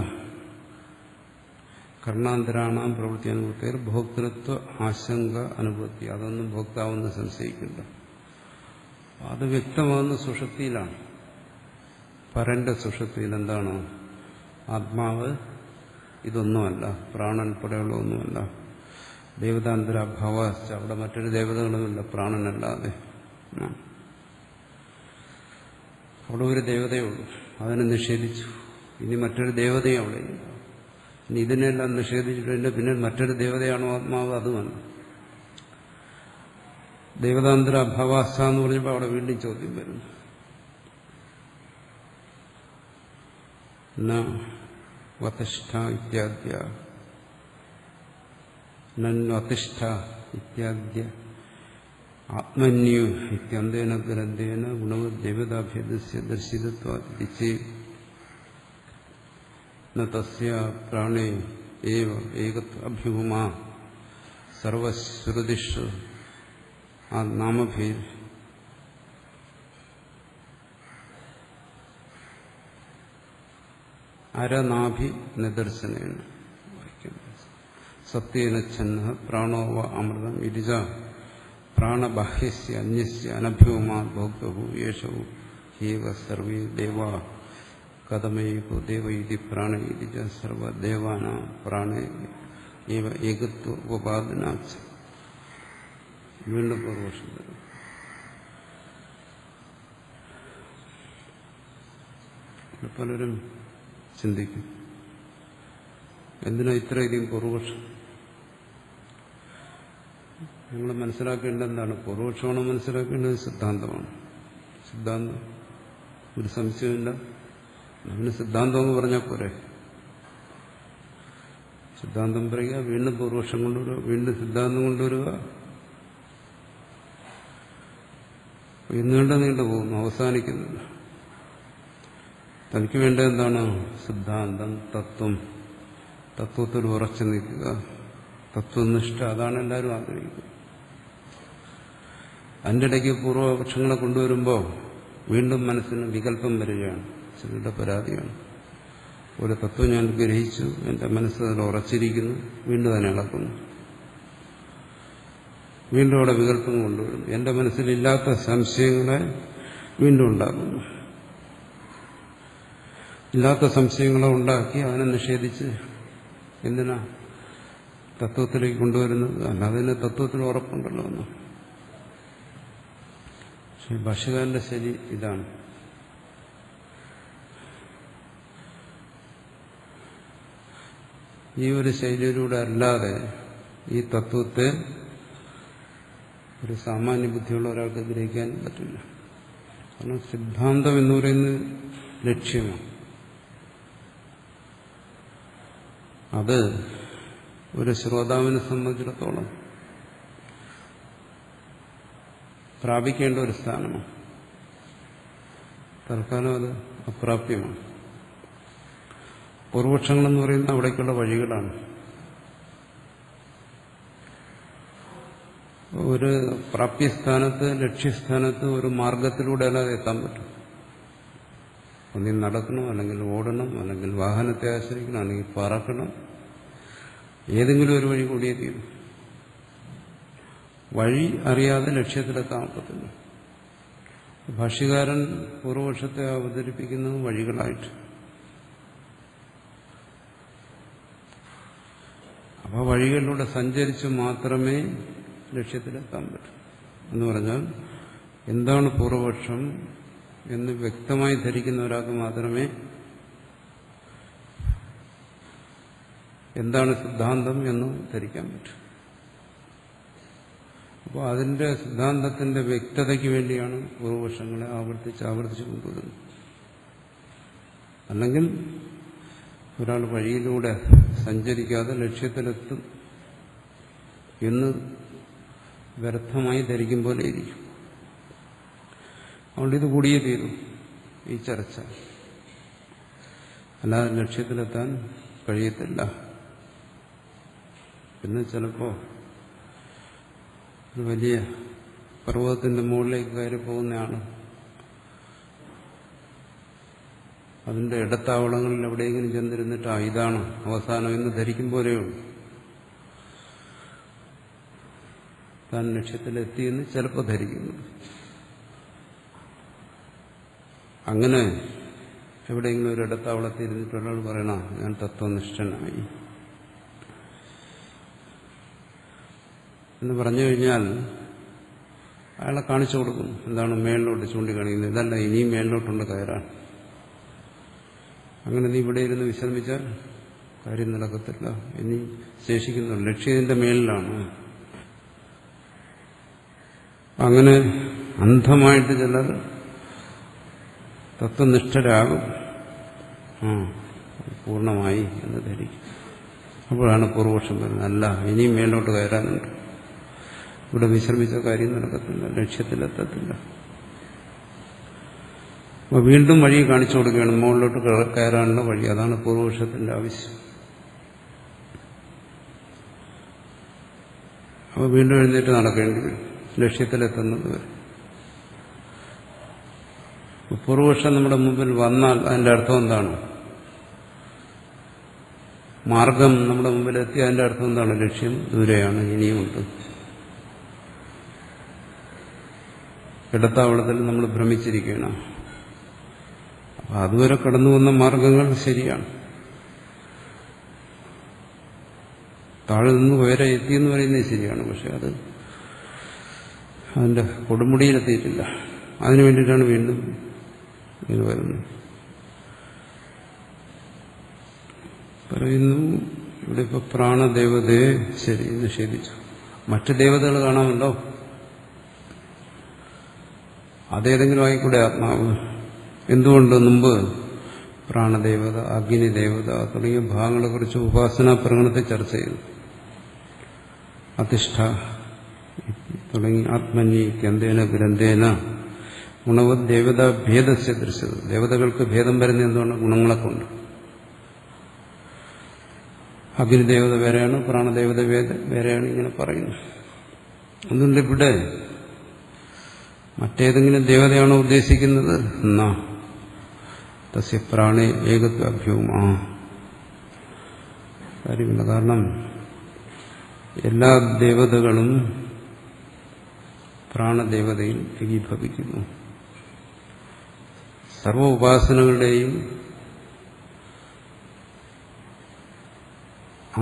കർണാന്തരാണാം പ്രവൃത്തി അനുഭവത്തിൽ ഭോക്തൃത്വ ആശങ്ക അനുഭൂതി. അതൊന്നും ഭോക്താവെന്ന് സംശയിക്കില്ല. അത് വ്യക്തമാകുന്ന സുഷുപ്തിയിലാണ്. പരന്റെ സുഷുപ്തിയിൽ എന്താണ്? ആത്മാവ് ഇതൊന്നുമല്ല, പ്രാണൻ ഉൾപ്പെടെയുള്ള ഒന്നുമല്ല. ദേവതാന്തരാഭാവ, അവിടെ മറ്റൊരു ദേവതകളുമില്ല പ്രാണനല്ലാതെ. അവിടെ ഒരു ദേവതയുള്ളൂ, അതിനെ നിഷേധിച്ചു. ഇനി മറ്റൊരു ദേവതയും അവിടെ ഇല്ല. ഇനി ഇതിനെല്ലാം നിഷേധിച്ചിട്ടുണ്ട്, പിന്നെ മറ്റൊരു ദേവതയാണോ ആത്മാവ്? അതുമല്ല. ദേവതാന്തരാഭാവാസ്ഥ എന്ന് പറഞ്ഞപ്പോൾ അവിടെ വീണ്ടും ചോദ്യം വരുന്നു. വതിഷ്ഠ ഇത്യാദ്യ നന്വതിഷ്ഠ ഇത്യാദ്യ ആത്മന്യു ഇത്യന്തേന ഗ്രന്ഥേന ഗുണവദ്ദേവതാഭേദസ്യ ദർശിതത്വാതിരിച്ച് തസ്യ പ്രാണേ ഏവ ഏകത്വാഭ്യുപമാ സർവശ്രുതിഷു ആ നാമഭേദ അരനാഭി നിദർശനേന സത്യേന ഛന്ന പ്രാണോ വ അമൃതം ഇരിജ പ്രാണബാഹ്യസ്യ അന്യസ്യ അനഭ്യുമാ ഭോക്തവു യേശവു ഹേവ സർവേ ദേവാ കഥമേകോ ദേവ ഇതി പ്രാണ ഇരിജ സർവദേവാന പ്രാണേ ഏവ ഏകത്വ ഉപാദനാച്ച. വീണ്ടും പൂർവപക്ഷം തരും. പലരും ചിന്തിക്കും, എന്തിനാ ഇത്രയധികം പൂർവപക്ഷം? നിങ്ങൾ മനസ്സിലാക്കേണ്ടത് എന്താണ്? പൂർവപക്ഷമാണ് മനസ്സിലാക്കേണ്ടത്, സിദ്ധാന്തമാണ്. സിദ്ധാന്തം ഒരു സംശയമില്ല. അതിന് സിദ്ധാന്തം എന്ന് പറഞ്ഞാൽ പോരെ. സിദ്ധാന്തം പറയുക, വീണ്ടും പൂർവപക്ഷം കൊണ്ടുവരിക, വീണ്ടും സിദ്ധാന്തം കൊണ്ടുവരിക, നീണ്ടു പോകുന്നു, അവസാനിക്കുന്നില്ല. തനിക്ക് വേണ്ടത് എന്താണ്? സിദ്ധാന്തം, തത്വം, തത്വത്തിൽ ഉറച്ചു നിൽക്കുക, തത്വനിഷ്ഠ. അതാണ് എല്ലാവരും ആഗ്രഹിക്കുന്നത്. അതിൻ്റെ ഇടയ്ക്ക് പൂർവപക്ഷങ്ങളെ കൊണ്ടുവരുമ്പോൾ വീണ്ടും മനസ്സിന് വികല്പം വരികയാണ്. ചിലരുടെ പരാതിയാണ്. ഒരു തത്വം ഞാൻ ഗ്രഹിച്ചു, എൻ്റെ മനസ്സിൽ ഉറച്ചിരിക്കുന്നു, വീണ്ടും തന്നെ ഇളക്കുന്നു, വീണ്ടും അവിടെ വികല്പം കൊണ്ടുവരുന്നു, എൻ്റെ മനസ്സിലില്ലാത്ത സംശയങ്ങളെ വീണ്ടും ഉണ്ടാക്കുന്നു, ഇല്ലാത്ത സംശയങ്ങളെ ഉണ്ടാക്കി അതിനെ നിഷേധിച്ച് എന്തിനാ തത്വത്തിലേക്ക് കൊണ്ടുവരുന്നത്? അല്ലാതെ തന്നെ തത്വത്തിൽ ഉറപ്പുണ്ടല്ലോ എന്ന്. പക്ഷെ ഭാഷ്യകാരന്റെ ശരി ഇതാണ്. ഈ ഒരു ശൈലിയിലൂടെ അല്ലാതെ ഈ തത്വത്തെ ഒരു സാമാന്യ ബുദ്ധിയുള്ള ഒരാൾക്ക് ഗ്രഹിക്കാൻ പറ്റില്ല. കാരണം സിദ്ധാന്തം എന്ന് പറയുന്നത് ലക്ഷ്യമാണ്. അത് ഒരു ശ്രോതാവിനെ സംബന്ധിച്ചിടത്തോളം പ്രാപിക്കേണ്ട ഒരു സ്ഥാനമാണ്. തൽക്കാലം അത് അപ്രാപ്യമാണ്. പൂർവപക്ഷങ്ങളെന്ന് പറയുന്നത് അവിടേക്കുള്ള വഴികളാണ്. ഒരു പ്രാപ്യസ്ഥാനത്ത്, ലക്ഷ്യസ്ഥാനത്ത് ഒരു മാർഗത്തിലൂടെ അല്ലാതെ എത്താൻ പറ്റും. ഒന്നിൽ നടക്കണം, അല്ലെങ്കിൽ ഓടണം, അല്ലെങ്കിൽ വാഹനത്തെ ആശ്രയിക്കണം, അല്ലെങ്കിൽ പറക്കണം. ഏതെങ്കിലും ഒരു വഴി കൂടിയേ തീരും. വഴി അറിയാതെ ലക്ഷ്യത്തിലെത്താൻ പറ്റില്ല. ഭാഷ്യകാരൻ പൂർവപക്ഷത്തെ അവതരിപ്പിക്കുന്നത് വഴികളായിട്ട്. അപ്പോൾ വഴികളിലൂടെ സഞ്ചരിച്ച് മാത്രമേ ലക്ഷ്യത്തിലെത്താൻ പറ്റൂ. എന്ന് പറഞ്ഞാൽ എന്താണ് പൂർവപക്ഷം എന്ന് വ്യക്തമായി ധരിക്കുന്ന ഒരാൾക്ക് മാത്രമേ എന്താണ് സിദ്ധാന്തം എന്ന് ധരിക്കാൻ പറ്റും. അപ്പോൾ അതിന്റെ സിദ്ധാന്തത്തിന്റെ വ്യക്തതയ്ക്ക് വേണ്ടിയാണ് പൂർവപക്ഷങ്ങളെ ആവർത്തിച്ച് കൊണ്ടുവരുന്നത്. അല്ലെങ്കിൽ ഒരാൾ വഴിയിലൂടെ സഞ്ചരിക്കാതെ ലക്ഷ്യത്തിലെത്തും എന്ന് വ്യർത്ഥമായി ധരിക്കും പോലെ ഇരിക്കും. അതുകൊണ്ട് ഇത് കൂടിയേ തീരും ഈ ചർച്ച. അല്ലാതെ ലക്ഷ്യത്തിലെത്താൻ കഴിയത്തില്ല. പിന്നെ ചിലപ്പോൾ ഒരു വലിയ പർവ്വതത്തിന്റെ മുകളിലേക്ക് കയറി പോകുന്നതാണ്. അതിന്റെ ഇടത്താവളങ്ങളിൽ എവിടെയെങ്കിലും ചെന്നിരുന്നിട്ട് ഇതാണ് അവസാനം എന്ന് ധരിക്കും പോലെയുള്ളൂ. താൻ ലക്ഷ്യത്തിലെത്തിയെന്ന് ചിലപ്പോൾ ധരിക്കുന്നു. അങ്ങനെ എവിടെയെങ്കിലും ഒരു ഇടത്താവളത്തിൽ ഇരുന്നിട്ട് ഒരാൾ പറയണം ഞാൻ തത്വനിഷ്ഠനായി എന്ന് പറഞ്ഞു കഴിഞ്ഞാൽ അയാളെ കാണിച്ചു കൊടുക്കും. എന്താണ് മേളിലോട്ട് ചൂണ്ടിക്കാണിക്കുന്നത്? ഇതല്ല, ഇനിയും മേളിലോട്ടുണ്ട് കയറാൻ. അങ്ങനെ നീ ഇവിടെ ഇരുന്ന് വിശ്രമിച്ചാൽ കാര്യം നടക്കത്തില്ല. ഇനി ശേഷിക്കുന്നു ലക്ഷ്യത്തിന്റെ മേളിലാണ്. അങ്ങനെ അന്ധമായിട്ട് ചിലർ തത്വനിഷ്ഠരാകും. പൂർണ്ണമായി എന്ന് ധരിക്കും. അപ്പോഴാണ് പൂർവപക്ഷം വരുന്നത്. അല്ല, ഇനിയും മേലോട്ട് കയറാനുണ്ട്. ഇവിടെ വിശ്രമിച്ച കാര്യം നടക്കത്തില്ല, ലക്ഷ്യത്തിലെത്തത്തില്ല. അപ്പോൾ വീണ്ടും വഴി കാണിച്ചു കൊടുക്കുകയാണ്, മുകളിലോട്ട് കയറാനുള്ള വഴി. അതാണ് പൂർവപക്ഷത്തിന്റെ ആവശ്യം. അപ്പോൾ വീണ്ടും എഴുന്നേറ്റ് നടക്കേണ്ടി വരും ലക്ഷ്യത്തിലെത്തുന്നത് വരെ. പൂർവപക്ഷം നമ്മുടെ മുമ്പിൽ വന്നാൽ അതിന്റെ അർത്ഥം എന്താണ്? മാർഗം നമ്മുടെ മുമ്പിലെത്തി, അതിന്റെ അർത്ഥം എന്താണ്? ലക്ഷ്യം ദൂരെയാണ്, ഇനിയുമുണ്ട്. ഇടത്താവളത്തിൽ നമ്മൾ ഭ്രമിച്ചിരിക്കണം. അപ്പം അതുവരെ കടന്നു വന്ന മാർഗങ്ങൾ ശരിയാണ്. താഴെ നിന്ന് ഉയരെ എത്തിയെന്ന് പറയുന്നത് ശരിയാണ്. പക്ഷെ അത് അതിന്റെ കൊടുമുടിയിലെത്തിയിട്ടില്ല. അതിനു വേണ്ടിയിട്ടാണ് വീണ്ടും ഇത് വരുന്നത്. പറയുന്നു ഇവിടെ ഇപ്പൊ പ്രാണദേവതയെ ശരി നിഷേധിച്ചു. മറ്റ് ദേവതകൾ കാണാമല്ലോ. അതേതെങ്കിലും ആയിക്കൂടെ ആത്മാവ്. എന്തുകൊണ്ട് മുമ്പ് പ്രാണദേവത, അഗ്നിദേവത തുടങ്ങിയ ഭാഗങ്ങളെക്കുറിച്ച് ഉപാസനാ പ്രകടനത്തെ ചർച്ച ചെയ്തു. അധിഷ്ഠ തുടങ്ങി ആത്മന്യ കെന്തേന ഗ്രന്ഥേന ഗുണവത് ദേവത ഭേദസ്യ ദൃശ്യത. ദേവതകൾക്ക് ഭേദം വരുന്ന എന്തുകൊണ്ട്? ഗുണങ്ങളെ കൊണ്ട്. അഗ്നിദേവത വേറെയാണ്, പ്രാണദേവത വേറെയാണ്, ഇങ്ങനെ പറയുന്നു. അതുകൊണ്ട് ഇവിടെ മറ്റേതെങ്കിലും ദേവതയാണോ ഉദ്ദേശിക്കുന്നത് എന്നാ തസ്യ പ്രാണേ ഏകത്വാഭ്യൂമാ. കാര്യമില്ല. കാരണം എല്ലാ ദേവതകളും പ്രാണദേവതയിൽ ഏകീഭവിക്കുന്നു. സർവ ഉപാസനകളുടെയും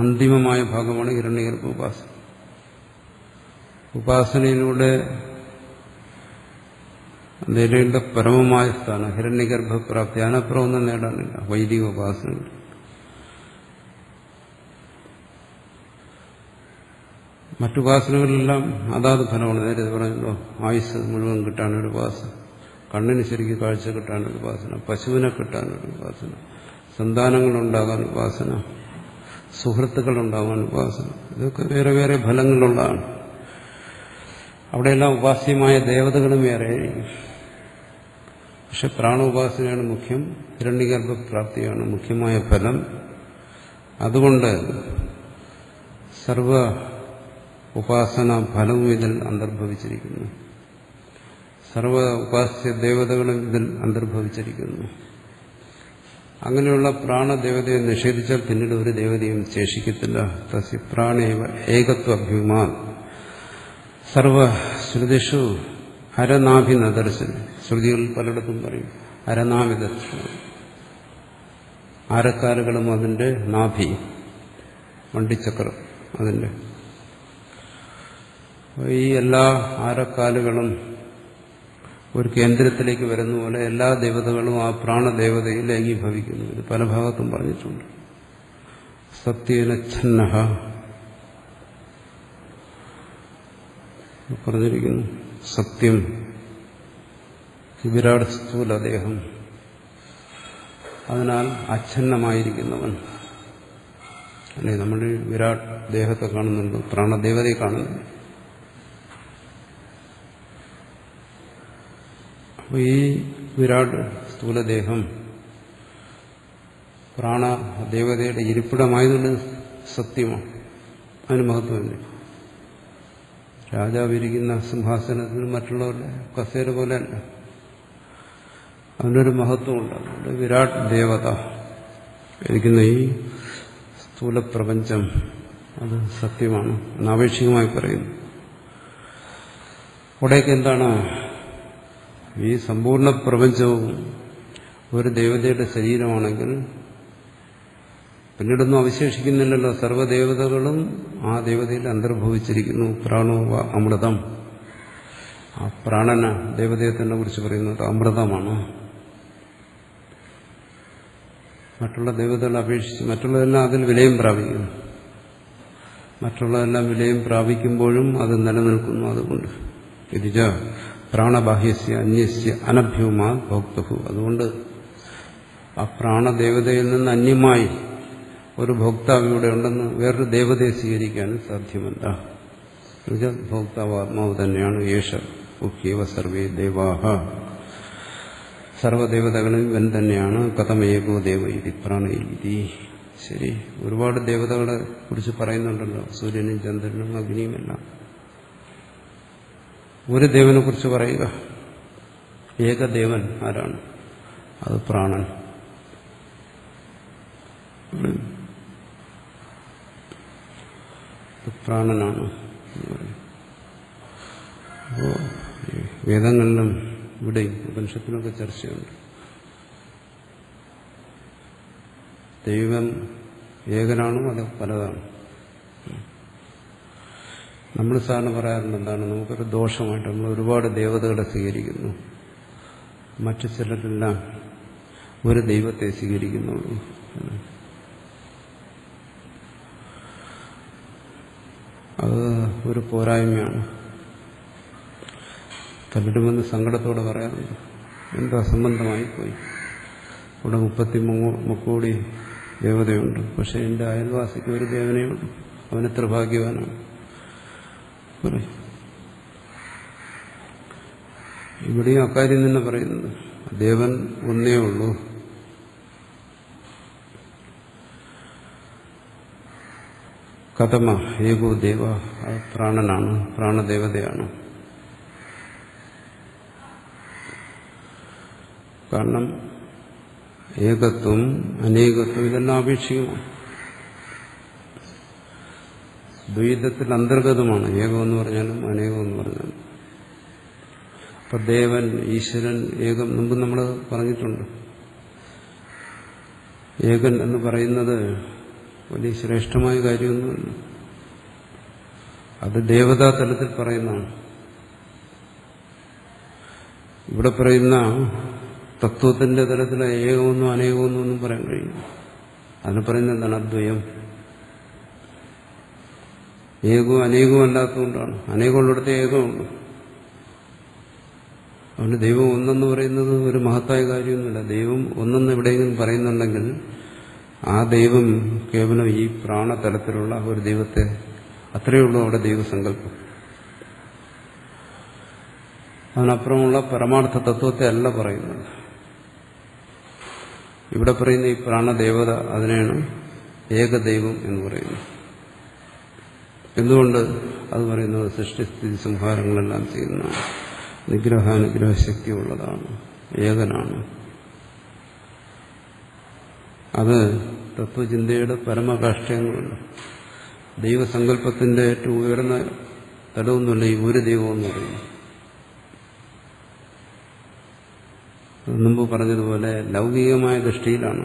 അന്തിമമായ ഭാഗമാണ് ഹിരണ്യഗർഭ ഉപാസന. ഉപാസനയിലൂടെ നേടേണ്ട പരമമായ സ്ഥാനം ഹിരണ്യഗർഭപ്രാപ്തി. അതിനപ്പുറം ഒന്നും നേടാനില്ല വൈദിക ഉപാസനകൾ. മറ്റുപാസനകളിലെല്ലാം അതാത് ഫലമാണ്. നേരത്തെ പറഞ്ഞല്ലോ, ആയുസ് മുഴുവൻ കിട്ടാനൊരു ഉപാസന, കണ്ണിന് ശരിക്കും കാഴ്ച കിട്ടാനൊരു ഉപാസന, പശുവിനെ കിട്ടാനൊരു ഉപാസന, സന്താനങ്ങളുണ്ടാകാൻ ഉപാസന, സുഹൃത്തുക്കളുണ്ടാകാൻ ഉപാസന. ഇതൊക്കെ വേറെ വേറെ ഫലങ്ങളുള്ളതാണ്. അവിടെയെല്ലാം ഉപാസ്യമായ ദേവതകളും വേറെയായിരിക്കും. പക്ഷെ പ്രാണോപാസനയാണ് മുഖ്യം. ഹിരണ്യഗർഭപ്രാപ്തിയാണ് മുഖ്യമായ ഫലം. അതുകൊണ്ട് സർവ ഉപാസന ഫലവും ഇതിൽ അന്തർഭവിച്ചിരിക്കുന്നു. സർവ ഉപാസ്യ ദേവതകളും ഇതിൽ അന്തർഭവിച്ചിരിക്കുന്നു. അങ്ങനെയുള്ള പ്രാണദേവതയെ നിഷേധിച്ചാൽ പിന്നീട് ഒരു ദേവതയും ശേഷിക്കത്തില്ല. തസ്യ പ്രാണേവ ഏകത്വഭ്യൂമാൻ. സർവശ്രുതിഷു അരനാഭിനദർശനം. ശ്രുതികൾ പലയിടത്തും പറയും അരനാഭിദർശനം. ആരക്കാലുകളും അതിന്റെ നാഭി, വണ്ടിച്ചക്രം അതിന്റെ. ഈ എല്ലാ ആരക്കാലുകളും ഒരു കേന്ദ്രത്തിലേക്ക് വരുന്ന പോലെ എല്ലാ ദേവതകളും ആ പ്രാണദേവതയിൽ ഏകീഭവിക്കുന്നു. ഇത് പല ഭാഗത്തും പറഞ്ഞിട്ടുണ്ട്. സത്യേന ഛന്നഃ പറഞ്ഞിരിക്കുന്നു. സത്യം വിരാട് സ്ഥൂലദേഹം, അതിനാൽ അച്ഛന്നമായിരിക്കുന്നവൻ. അല്ലെ, നമ്മൾ വിരാട് ദേഹത്തെ കാണുന്നുണ്ട്, പ്രാണദേവതയെ കാണുന്നുണ്ട്. അപ്പോൾ ഈ വിരാട് സ്ഥൂലദേഹം പ്രാണദേവതയുടെ ഇരിപ്പിടമായതുകൊണ്ട് സത്യമാണ്. അതിന് മഹത്വമില്ല. രാജാവിരിക്കുന്ന സിംഹാസനത്തിൽ മറ്റുള്ളവരുടെ കസേര പോലെ അല്ല, അതിനൊരു മഹത്വമുണ്ട്. അതുകൊണ്ട് വിരാട് ദേവത ഇരിക്കുന്ന ഈ സ്ഥൂലപ്രപഞ്ചം അത് സത്യമാണ് എന്ന് ആപേക്ഷികമായി പറയുന്നു. അവിടേക്ക് എന്താണ് ഈ സമ്പൂർണ്ണ പ്രപഞ്ചവും ഒരു ദേവതയുടെ ശരീരമാണെങ്കിൽ പിന്നീടൊന്നും അവശേഷിക്കുന്നില്ലല്ലോ. സർവ്വദേവതകളും ആ ദേവതയിൽ അന്തർഭവിച്ചിരിക്കുന്നു. പ്രാണോവ അമൃതം. ആ പ്രാണന ദേവതയെ തന്നെ കുറിച്ച് പറയുന്നത് അമൃതമാണ്. മറ്റുള്ള ദേവതകളെ അപേക്ഷിച്ച് മറ്റുള്ളതെല്ലാം അതിൽ വിലയം പ്രാപിക്കുന്നു. മറ്റുള്ളതെല്ലാം വിലയം പ്രാപിക്കുമ്പോഴും അത് നിലനിൽക്കുന്നു. അതുകൊണ്ട് ഇതിജ പ്രാണബാഹ്യസ്യ അന്യസ്യ അനഭ്യൂമാ ഭോക്തഹു. അതുകൊണ്ട് ആ പ്രാണദേവതയിൽ നിന്ന് അന്യമായി ഒരു ഭോക്താവ് ഇവിടെ ഉണ്ടെന്ന് വേറൊരു ദേവതയെ സ്വീകരിക്കാൻ സാധ്യമല്ല. ഭോക്താവ് ആത്മാവ് തന്നെയാണ്. യേശ ഉഖ്യേവ സർവേ ദേവാഹ. സർവദേവതകളും ഇവൻ തന്നെയാണ്. കഥമേകോ ദേവ ഇതി പ്രാണയിതി. ശരി, ഒരുപാട് ദേവതകളെ കുറിച്ച് പറയുന്നുണ്ടല്ലോ, സൂര്യനും ചന്ദ്രനും അഗ്നിയുമെല്ലാം. ഒരു ദേവനെ കുറിച്ച് പറയുക. ഏകദേവൻ ആരാണ്? അത് പ്രാണൻ. പ്രാണനാണ് എന്ന് പറയും. അപ്പോ വേദങ്ങളിലും ഇവിടെയും ഉപനിഷത്തിനൊക്കെ ചർച്ചയുണ്ട്. ദൈവം ഏകനാണോ അതോ പലതാണ്? നമ്മൾ സാധാരണ പറയാറുണ്ട് എന്താണ്, നമുക്കൊരു ദോഷമായിട്ട് നമ്മൾ ഒരുപാട് ദേവതകളെ സ്വീകരിക്കുന്നു, മറ്റു ചിലരെല്ലാം ഒരു ദൈവത്തെ സ്വീകരിക്കുന്നുള്ളൂ. അത് ഒരു പോരായ്മയാണ്. പലരുമെന്ന് സങ്കടത്തോടെ പറയാറുണ്ട്, എന്താ സംബന്ധമായി പോയി. ഇവിടെ 33 കോടി ദേവതയുണ്ട്, പക്ഷെ എൻ്റെ അയൽവാസിക്ക് ഒരു ദേവനയുണ്ട്, അവനെത്ര ഭാഗ്യവാനാണ്. ഇവിടെയും അക്കാര്യം തന്നെ പറയുന്നത്, ദേവൻ ഒന്നേ ഉള്ളൂ. കഥമ ഏകോ ദേവ, പ്രാണനാണ്, പ്രാണദേവതയാണ്. കാരണം ഏകത്വം അനേകത്വം ഇതെല്ലാം ആപേക്ഷികമാണ്. ദ്വൈതത്തിൽ അന്തർഗതമാണ് ഏകമെന്ന് പറഞ്ഞാലും അനേകമെന്ന് പറഞ്ഞാലും. അപ്പൊ ദേവൻ, ഈശ്വരൻ, ഏകം മുമ്പ് നമ്മൾ പറഞ്ഞിട്ടുണ്ട്. ഏകൻ എന്ന് പറയുന്നത് വലിയ ശ്രേഷ്ഠമായ കാര്യമൊന്നുമല്ല. അത് ദേവതാ തലത്തിൽ പറയുന്നതാണ്. ഇവിടെ പറയുന്ന തത്വത്തിന്റെ തലത്തിൽ ഏകമെന്നും അനേകമെന്നും ഒന്നും പറയാൻ കഴിയും. അതിന് പറയുന്നത് എന്താണ്? അദ്വയം. ഏകവും അനേകവും അല്ലാത്തതുകൊണ്ടാണ്. അനേകമുള്ളിടത്ത് ഏകമുണ്ട്. അതുകൊണ്ട് ദൈവം ഒന്നെന്ന് പറയുന്നത് ഒരു മഹത്തായ കാര്യമൊന്നുമില്ല. ദൈവം ഒന്നെന്ന് എവിടെയെങ്കിലും പറയുന്നുണ്ടെങ്കിൽ ആ ദൈവം കേവലം ഈ പ്രാണതലത്തിലുള്ള ഒരു ദൈവത്തെ, അത്രയേ ഉള്ളൂ അവിടെ ദൈവസങ്കല്പം. അതിനപ്പുറമുള്ള പരമാർത്ഥ തത്വത്തെ അല്ല പറയുന്നത്. ഇവിടെ പറയുന്ന ഈ പ്രാണദേവത, അതിനെയാണ് ഏകദൈവം എന്ന് പറയുന്നത്. എന്തുകൊണ്ട് അത് പറയുന്നത്? സൃഷ്ടിസ്ഥിതി സംഹാരങ്ങളെല്ലാം ചെയ്യുന്നതാണ്, നിഗ്രഹാനുഗ്രഹ ശക്തിയുള്ളതാണ്, ഏകനാണ്. അത് തത്വചിന്തയുടെ പരമകാഷ്ഠയെന്നുണ്ട്. ദൈവസങ്കല്പത്തിന്റെ ഏറ്റവും ഉയർന്ന തലമൊന്നുമില്ല ഈ ഒരു ദൈവമെന്ന് പറയുന്നു. മുമ്പ് പറഞ്ഞതുപോലെ ലൗകികമായ ദൃഷ്ടിയിലാണ്.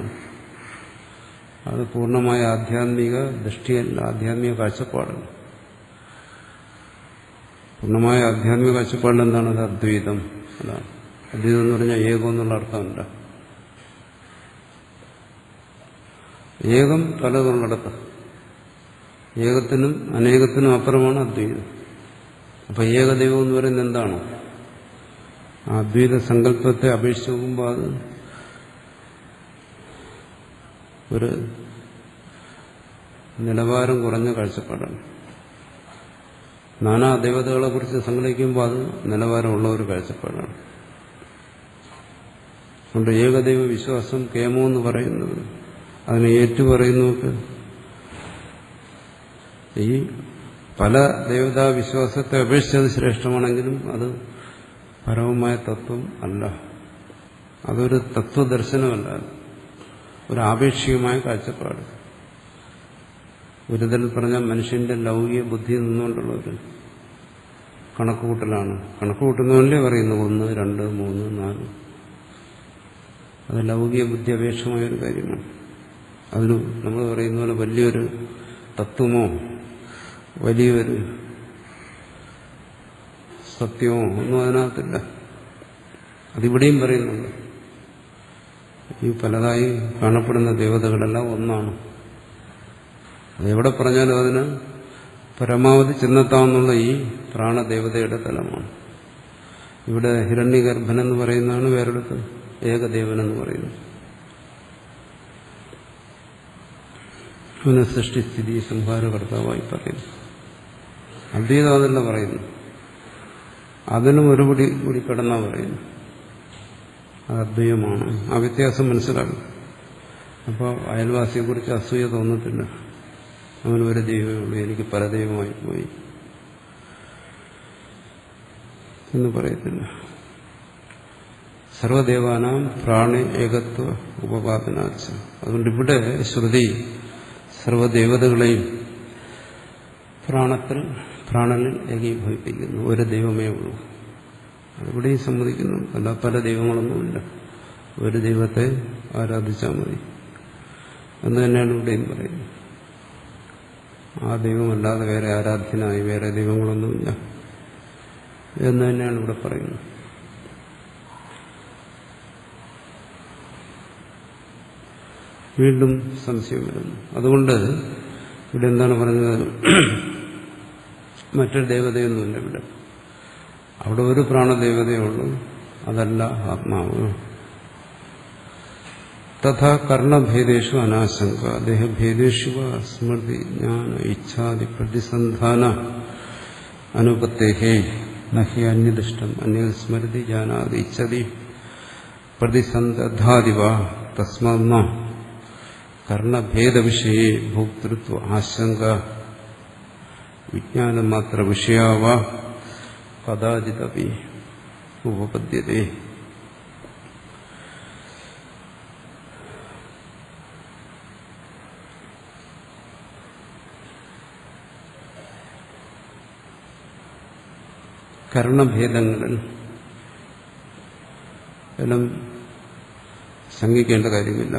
അത് പൂർണ്ണമായ ആധ്യാത്മിക ദൃഷ്ടിയല്ല, ആധ്യാത്മിക കാഴ്ചപ്പാടല്ല. പൂർണ്ണമായ ആധ്യാത്മിക കാഴ്ചപ്പാടിൽ എന്താണ്? അത് അദ്വൈതം. അതാണ് അദ്വൈതം എന്ന് പറഞ്ഞാൽ ഏകം എന്നുള്ള അർത്ഥമല്ല. ഏകം പലതുള്ളിടത്ത്, ഏകത്തിനും അനേകത്തിനും അപ്പുറമാണ് അദ്വൈതം. അപ്പൊ ഏകദൈവം എന്ന് പറയുന്നത് എന്താണ്? അദ്വൈത സങ്കല്പത്തെ അപേക്ഷിച്ച് നോക്കുമ്പോൾ അത് ഒരു നിലവാരം കുറഞ്ഞ കാഴ്ചപ്പാടാണ്. നാനാ ദേവതകളെ കുറിച്ച് സങ്കല്പിക്കുമ്പോൾ അത് നിലവാരമുള്ള ഒരു കാഴ്ചപ്പാടാണ്. അതുകൊണ്ട് ഏകദൈവ വിശ്വാസം കേമോ എന്ന് പറയുന്നത്, അതിനെ ഏറ്റുപറയുന്നവർക്ക് ഈ പല ദേവതാ വിശ്വാസത്തെ അപേക്ഷിച്ചത് ശ്രേഷ്ഠമാണെങ്കിലും അത് പരമമായ തത്വം അല്ല. അതൊരു തത്വദർശനമല്ല, ഒരു ആപേക്ഷികമായ കാഴ്ചപ്പാട്. ഒരു തരത്തിൽ പറഞ്ഞാൽ മനുഷ്യന്റെ ലൗകിക ബുദ്ധി നിന്നുകൊണ്ടുള്ള ഒരു കണക്കുകൂട്ടലാണ്. കണക്കുകൂട്ടുന്നതല്ലേ പറയുന്നു 1, 2, 3, 4. അത് ലൗകിക ബുദ്ധി അപേക്ഷമായ ഒരു കാര്യമാണ്. അതിന് നമ്മൾ പറയുന്ന പോലെ വലിയൊരു തത്വമോ വലിയൊരു സത്യമോ ഒന്നും അതിനകത്തില്ല. അതിവിടെയും പറയുന്നുണ്ട്. ഈ പലതായി കാണപ്പെടുന്ന ദേവതകളെല്ലാം ഒന്നാണ്. അതെവിടെ പറഞ്ഞാലും അതിന് പരമാവധി ചെന്നെത്താമെന്നുള്ള ഈ പ്രാണദേവതയുടെ തലമാണ്. ഇവിടെ ഹിരണ്യഗർഭനെന്ന് പറയുന്നതാണ്, വേറെടുത്ത് ഏകദേവനെന്ന് പറയുന്നത്. അവനെ സൃഷ്ടിസ്ഥിതി സംഹാരകർത്താവായി പറയുന്നു. അദ്വൈതം അതല്ല പറയുന്നു. അതിനും ഒരുപടി കൂടി കടന്നാ പറയുന്നു. അത് അദ്വൈതമാണ്. ആ വ്യത്യാസം മനസ്സിലാക്കും. അപ്പോൾ അയൽവാസിയെക്കുറിച്ച് അസൂയ തോന്നത്തില്ല. അവന് ഒരു ദൈവമേ ഉള്ളൂ, എനിക്ക് പല ദൈവമായി പോയി എന്ന് പറയത്തില്ല. സർവദേവാനാം പ്രാണി ഏകത്വ ഉപപാദനാച്ച. അതുകൊണ്ട് ഇവിടെ ശ്രുതി സർവദേവതകളെയും പ്രാണനിൽ ഏകീഭവിപ്പിക്കുന്നു. ഒരു ദൈവമേ ഉള്ളൂ. അതിവിടെയും സമ്മതിക്കുന്നു. അല്ല, പല ദൈവങ്ങളൊന്നുമില്ല, ഒരു ദൈവത്തെ ആരാധിച്ചാൽ മതി എന്ന് തന്നെയാണ് ഇവിടെയും പറയുന്നത്. ആ ദൈവമല്ലാതെ വേറെ ആരാധ്യനായി വേറെ ദൈവങ്ങളൊന്നുമില്ല എന്ന് തന്നെയാണ് ഇവിടെ പറയുന്നത്. വീണ്ടും സംശയം വരുന്നു. അതുകൊണ്ട് ഇവിടെ എന്താണ് പറഞ്ഞത്? മറ്റൊരു ദേവതയൊന്നുമില്ല ഇവിടെ. അവിടെ ഒരു പ്രാണദേവതയുള്ളൂ, അതല്ല ആത്മാവ്. തഥാ കർണഭേദേഷു അനാശങ്ക ദേഹഭേദേഷു സ്മൃതി ജ്ഞാന ഇച്ഛാദി പ്രതിസന്ധാന അനുപത്തേഹേ നഹി അന്യദൃഷ്ടം അന്യസ്മൃതി ജാനാദി ഇച്ഛതി പ്രതിസന്ധാദിവ തസ്മാന്ന കർണഭേദവിഷയേ ഭോക്തൃത്വ ആശങ്ക വിജ്ഞാനമാത്ര വിഷയാവ കഥാചിതപി ഉപപദ്യതേ. കരണഭേദങ്ങളിൽ എല്ലാം ശങ്കിക്കേണ്ട കാര്യമില്ല.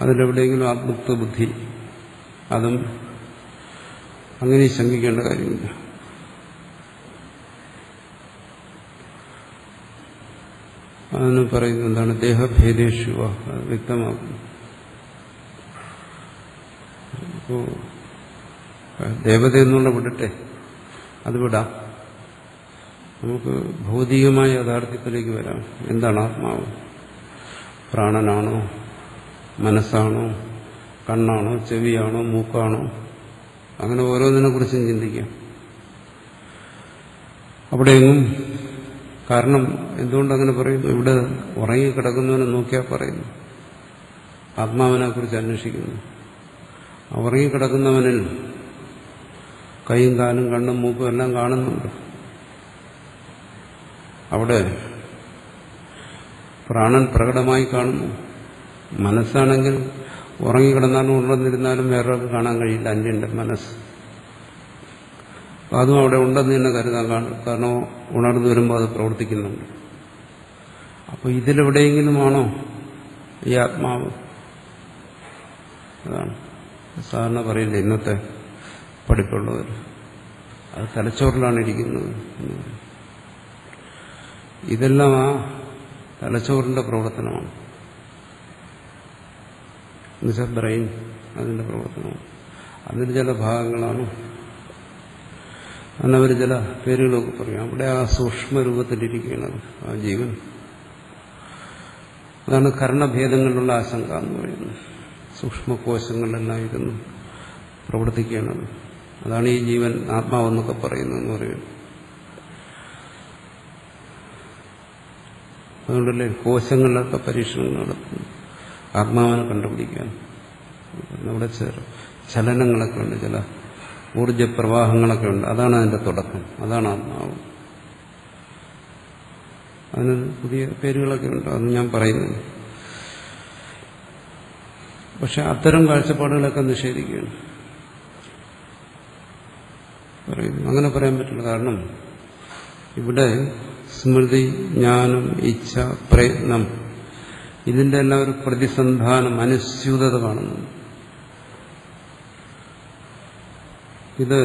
അതിലെവിടെയെങ്കിലും ആത്മത്വ ബുദ്ധി, അതും അങ്ങനെ ശങ്കിക്കേണ്ട കാര്യമില്ല. അതിന് പറയുന്നത് എന്താണ്? ദേഹഭേദേഷു വ്യക്തമാക്കുന്നു. അപ്പോ ദേവത എന്നുള്ള വിടട്ടെ, അത് വിടാം. നമുക്ക് ഭൗതികമായ യാഥാർത്ഥ്യത്തിലേക്ക് വരാം. എന്താണ് ആത്മാവ്? പ്രാണനാണോ, മനസ്സാണോ, കണ്ണാണോ, ചെവിയാണോ, മൂക്കാണോ? അങ്ങനെ ഓരോന്നിനെ കുറിച്ചും ചിന്തിക്കാം. അവിടെയെങ്ങും കാരണം എന്തുകൊണ്ടങ്ങനെ പറയുന്നു? ഇവിടെ ഉറങ്ങിക്കിടക്കുന്നവനെ നോക്കിയാൽ പറയുന്നു, ആത്മാവിനെ കുറിച്ച് അന്വേഷിക്കുന്നു. ഉറങ്ങിക്കിടക്കുന്നവനിൽ കൈയും കാലും കണ്ണും മൂക്കും എല്ലാം കാണുന്നുണ്ട്. അവിടെ പ്രാണൻ പ്രകടമായി കാണുന്നു. മനസ്സാണെങ്കിൽ ഉറങ്ങിക്കിടന്നാലും ഉണർന്നിരുന്നാലും വേറൊരാൾക്ക് കാണാൻ കഴിയില്ല. അന്യന്റെ മനസ്സ് അതും അവിടെ ഉണ്ടെന്ന് തന്നെ കരുതാൻ കാണും. കാരണം ഉണർന്നു വരുമ്പോൾ അത് പ്രവർത്തിക്കുന്നുണ്ട്. അപ്പോൾ ഇതിലെവിടെയെങ്കിലുമാണോ ഈ ആത്മാവ്? അതാണ് സാധാരണ പറയില്ല ഇന്നത്തെ പഠിപ്പുള്ളവർ, അത് തലച്ചോറിലാണ് ഇരിക്കുന്നത്. ഇതെല്ലാം ആ തലച്ചോറിന്റെ പ്രവർത്തനമാണ്. എന്നുവെച്ചാൽ ബ്രെയിൻ, അതിന്റെ പ്രവർത്തനമാണ്. അതിന് ചില ഭാഗങ്ങളാണ്. അന്നവർ ചില പേരുകളൊക്കെ പറയും. അവിടെ ആ സൂക്ഷ്മരൂപത്തിലിരിക്കുന്നത് ആ ജീവൻ. അതാണ് കർണഭേദങ്ങളിലുള്ള ആശങ്ക എന്ന് പറയുന്നത്. സൂക്ഷ്മകോശങ്ങളിലെല്ലാം ഇരുന്ന് പ്രവർത്തിക്കുകയാണത്. അതാണ് ഈ ജീവൻ ആത്മാവെന്നൊക്കെ പറയുന്നതെന്ന് പറയുന്നത്. അതുകൊണ്ടല്ലേ കോശങ്ങളിലൊക്കെ പരീക്ഷണങ്ങൾ നടത്തുന്നു, ആത്മാവിനെ കണ്ടുപിടിക്കാൻ. നമ്മുടെ ചലനങ്ങളൊക്കെ ഉണ്ട്, ചില ഊർജപ്രവാഹങ്ങളൊക്കെ ഉണ്ട്. അതാണ് അതിന്റെ തുടക്കം, അതാണ് ആത്മാവ്. അതിന് പുതിയ പേരുകളൊക്കെ ഉണ്ട്, അത് ഞാൻ പറയുന്നത്. പക്ഷെ അത്തരം കാഴ്ചപ്പാടുകളൊക്കെ നിഷേധിക്കുകയാണ് പറയുന്നു. അങ്ങനെ പറയാൻ പറ്റില്ല. കാരണം ഇവിടെ സ്മൃതി, ജ്ഞാനം, ഇച്ഛ, പ്രയത്നം, ഇതിന്റെ എല്ലാം ഒരു പ്രതിസന്ധാനം, അനുസ്യൂതത കാണുന്നു. ഇത്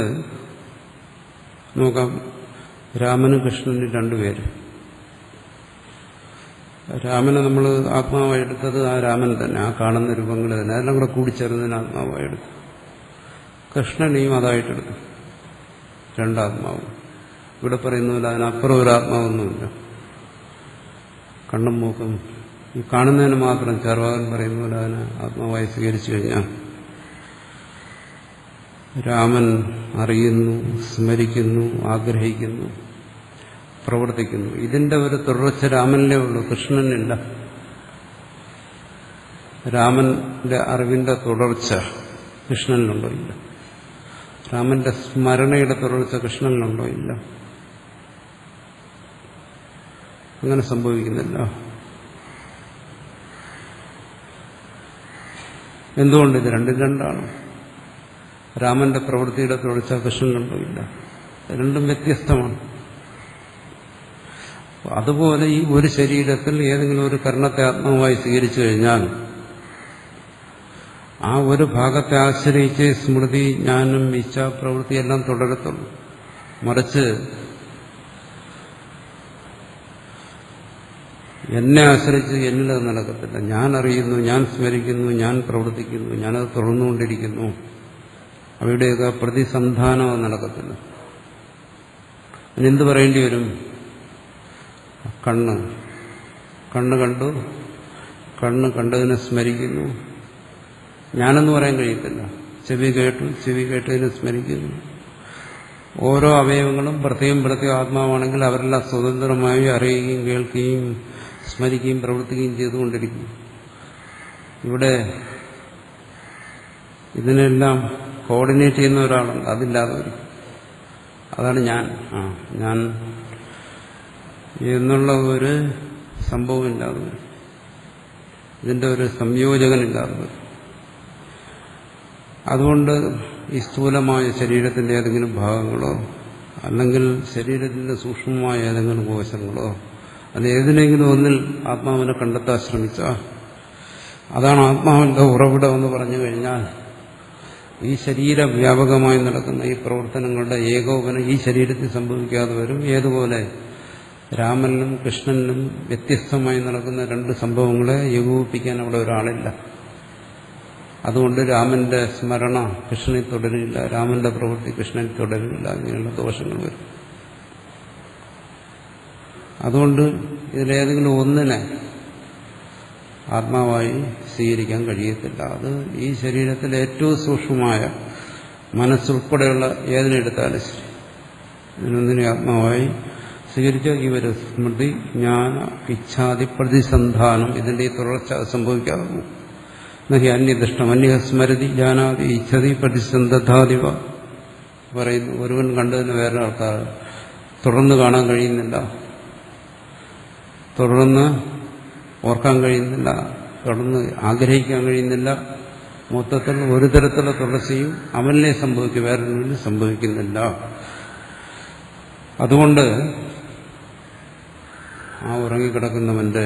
നോക്കാം. രാമനും കൃഷ്ണനും രണ്ടുപേര്. രാമനെ നമ്മൾ ആത്മാവായി എടുത്തത് ആ രാമൻ തന്നെ, ആ കാണുന്ന രൂപങ്ങൾ തന്നെ, അതെല്ലാം കൂടെ കൂടിച്ചേർന്നതിന് ആത്മാവായി എടുത്തു. കൃഷ്ണനെയും അതായിട്ടെടുത്തു, രണ്ടാത്മാവും. ഇവിടെ പറയുന്ന പോലെ അതിനപ്പുറം ഒരു ആത്മാവൊന്നുമില്ല. കണ്ണും മൂക്കും ഈ കാണുന്നതിന് മാത്രം ചാർവാകൻ പറയുന്ന പോലെ അതിനെ ആത്മാവായി സ്വീകരിച്ചു കഴിഞ്ഞാൽ രാമൻ അറിയുന്നു, സ്മരിക്കുന്നു, ആഗ്രഹിക്കുന്നു, പ്രവർത്തിക്കുന്നു. ഇതിന്റെ ഒരു തുടർച്ച രാമനിലേ ഉള്ളൂ, കൃഷ്ണനില്ല. രാമന്റെ അറിവിന്റെ തുടർച്ച കൃഷ്ണനിലുണ്ടോ? ഇല്ല. രാമന്റെ സ്മരണയുടെ തുടർച്ച കൃഷ്ണനിലുണ്ടോ? ഇല്ല. അങ്ങനെ സംഭവിക്കുന്നില്ല. എന്തുകൊണ്ട്? ഇത് രണ്ടും രണ്ടാണ്. രാമന്റെ പ്രവൃത്തിയുടെ തുടർച്ച കൃഷ്ണനിലുണ്ടോ? ഇല്ല. രണ്ടും വ്യത്യസ്തമാണ്. അതുപോലെ ഈ ഒരു ശരീരത്തിൽ ഏതെങ്കിലും ഒരു കർണത്തെ ആത്മാവായി സ്വീകരിച്ചു കഴിഞ്ഞാൽ ആ ഒരു ഭാഗത്തെ ആശ്രയിച്ച് സ്മൃതി, ജ്ഞാനം, ഇച്ഛ, പ്രവൃത്തി എല്ലാം തുടരത്തുള്ളൂ. മറിച്ച് എന്നെ ആശ്രയിച്ച് എന്നിലത് നടക്കത്തില്ല. ഞാൻ അറിയുന്നു, ഞാൻ സ്മരിക്കുന്നു, ഞാൻ പ്രവർത്തിക്കുന്നു, ഞാനത് തുടർന്നുകൊണ്ടിരിക്കുന്നു. അവിടെയൊക്കെ പ്രതിസന്ധാനം അത് നടക്കത്തില്ല. അതിനെന്ത് പറയേണ്ടി വരും? കണ്ണ് കണ്ടു, കണ്ണ് കണ്ടതിനെ സ്മരിക്കുന്നു. ഞാനെന്ന് പറയാൻ കഴിയത്തില്ല. ചെവി കേട്ടതിനെ സ്മരിക്കുന്നു. ഓരോ അവയവങ്ങളും പ്രത്യേകം ആത്മാവാണെങ്കിൽ അവരെല്ലാം സ്വതന്ത്രമായി അറിയുകയും കേൾക്കുകയും സ്മരിക്കുകയും പ്രവർത്തിക്കുകയും ചെയ്തുകൊണ്ടിരിക്കുന്നു. ഇവിടെ ഇതിനെല്ലാം കോർഡിനേറ്റ് ചെയ്യുന്ന ഒരാളുണ്ട്, അതില്ലാതെ വരും. അതാണ് ഞാൻ എന്നുള്ള ഒരു സംഭവം ഇല്ലാതെ വരും. ഇതിന്റെ ഒരു സംയോജകനില്ലാതെ വരും. അതുകൊണ്ട് ഈ സ്ഥൂലമായ ശരീരത്തിന്റെ ഏതെങ്കിലും ഭാഗങ്ങളോ അല്ലെങ്കിൽ ശരീരത്തിന്റെ സൂക്ഷ്മമായ ഏതെങ്കിലും കോശങ്ങളോ അത് ഏതിനെങ്കിലും ഒന്നിൽ ആത്മാവിനെ കണ്ടെത്താൻ ശ്രമിച്ചാൽ അതാണ് ആത്മാവിന്റെ ഉറവിടമെന്ന് പറഞ്ഞു കഴിഞ്ഞാൽ ഈ ശരീരവ്യാപകമായി നടക്കുന്ന ഈ പ്രവർത്തനങ്ങളുടെ ഏകോപനം ഈ ശരീരത്തിൽ സംഭവിക്കാതെ വരും. ഏതുപോലെ രാമനിലും കൃഷ്ണനിലും വ്യത്യസ്തമായി നടക്കുന്ന രണ്ട് സംഭവങ്ങളെ ഏകോപിപ്പിക്കാൻ അവിടെ ഒരാളില്ല. അതുകൊണ്ട് രാമന്റെ സ്മരണ കൃഷ്ണനിൽ തുടരില്ല, രാമന്റെ പ്രവൃത്തി കൃഷ്ണനിൽ തുടരില്ല, അങ്ങനെയുള്ള ദോഷങ്ങൾ വരും. അതുകൊണ്ട് ഇതിലേതെങ്കിലും ഒന്നിനെ ആത്മാവായി സ്വീകരിക്കാൻ കഴിയത്തില്ല. അത് ഈ ശരീരത്തിലെ ഏറ്റവും സൂക്ഷ്മമായ മനസ്സുൾപ്പെടെയുള്ള ഏതിനെടുത്താലും ശരി, ഇതിനൊന്നിനെ ആത്മാവായി സ്വീകരിച്ച ഇവര് സ്മൃതി ജ്ഞാന ഇച്ഛാദി പ്രതിസന്ധാനം ഇതിന്റെ ഈ തുടർച്ച സംഭവിക്കാതെ പോകും. നഹി അന്യദൃഷ്ടം അന്യ സ്മരതി ജാനാദി ഇച്ഛതി പ്രതിസന്ധാദിവ പറയുന്നു. ഒരുവൻ കണ്ടതിന് വേറെ ആൾക്കാർ തുടർന്ന് കാണാൻ കഴിയുന്നില്ല, തുടർന്ന് ഓർക്കാൻ കഴിയുന്നില്ല, തുടർന്ന് ആഗ്രഹിക്കാൻ കഴിയുന്നില്ല. മൊത്തത്തിൽ ഒരു തരത്തിലുള്ള തുടർച്ചയും അവനിലെ സംഭവിക്കും, വേറൊന്നിനും സംഭവിക്കുന്നില്ല. അതുകൊണ്ട് ആ ഉറങ്ങിക്കിടക്കുന്നവന്റെ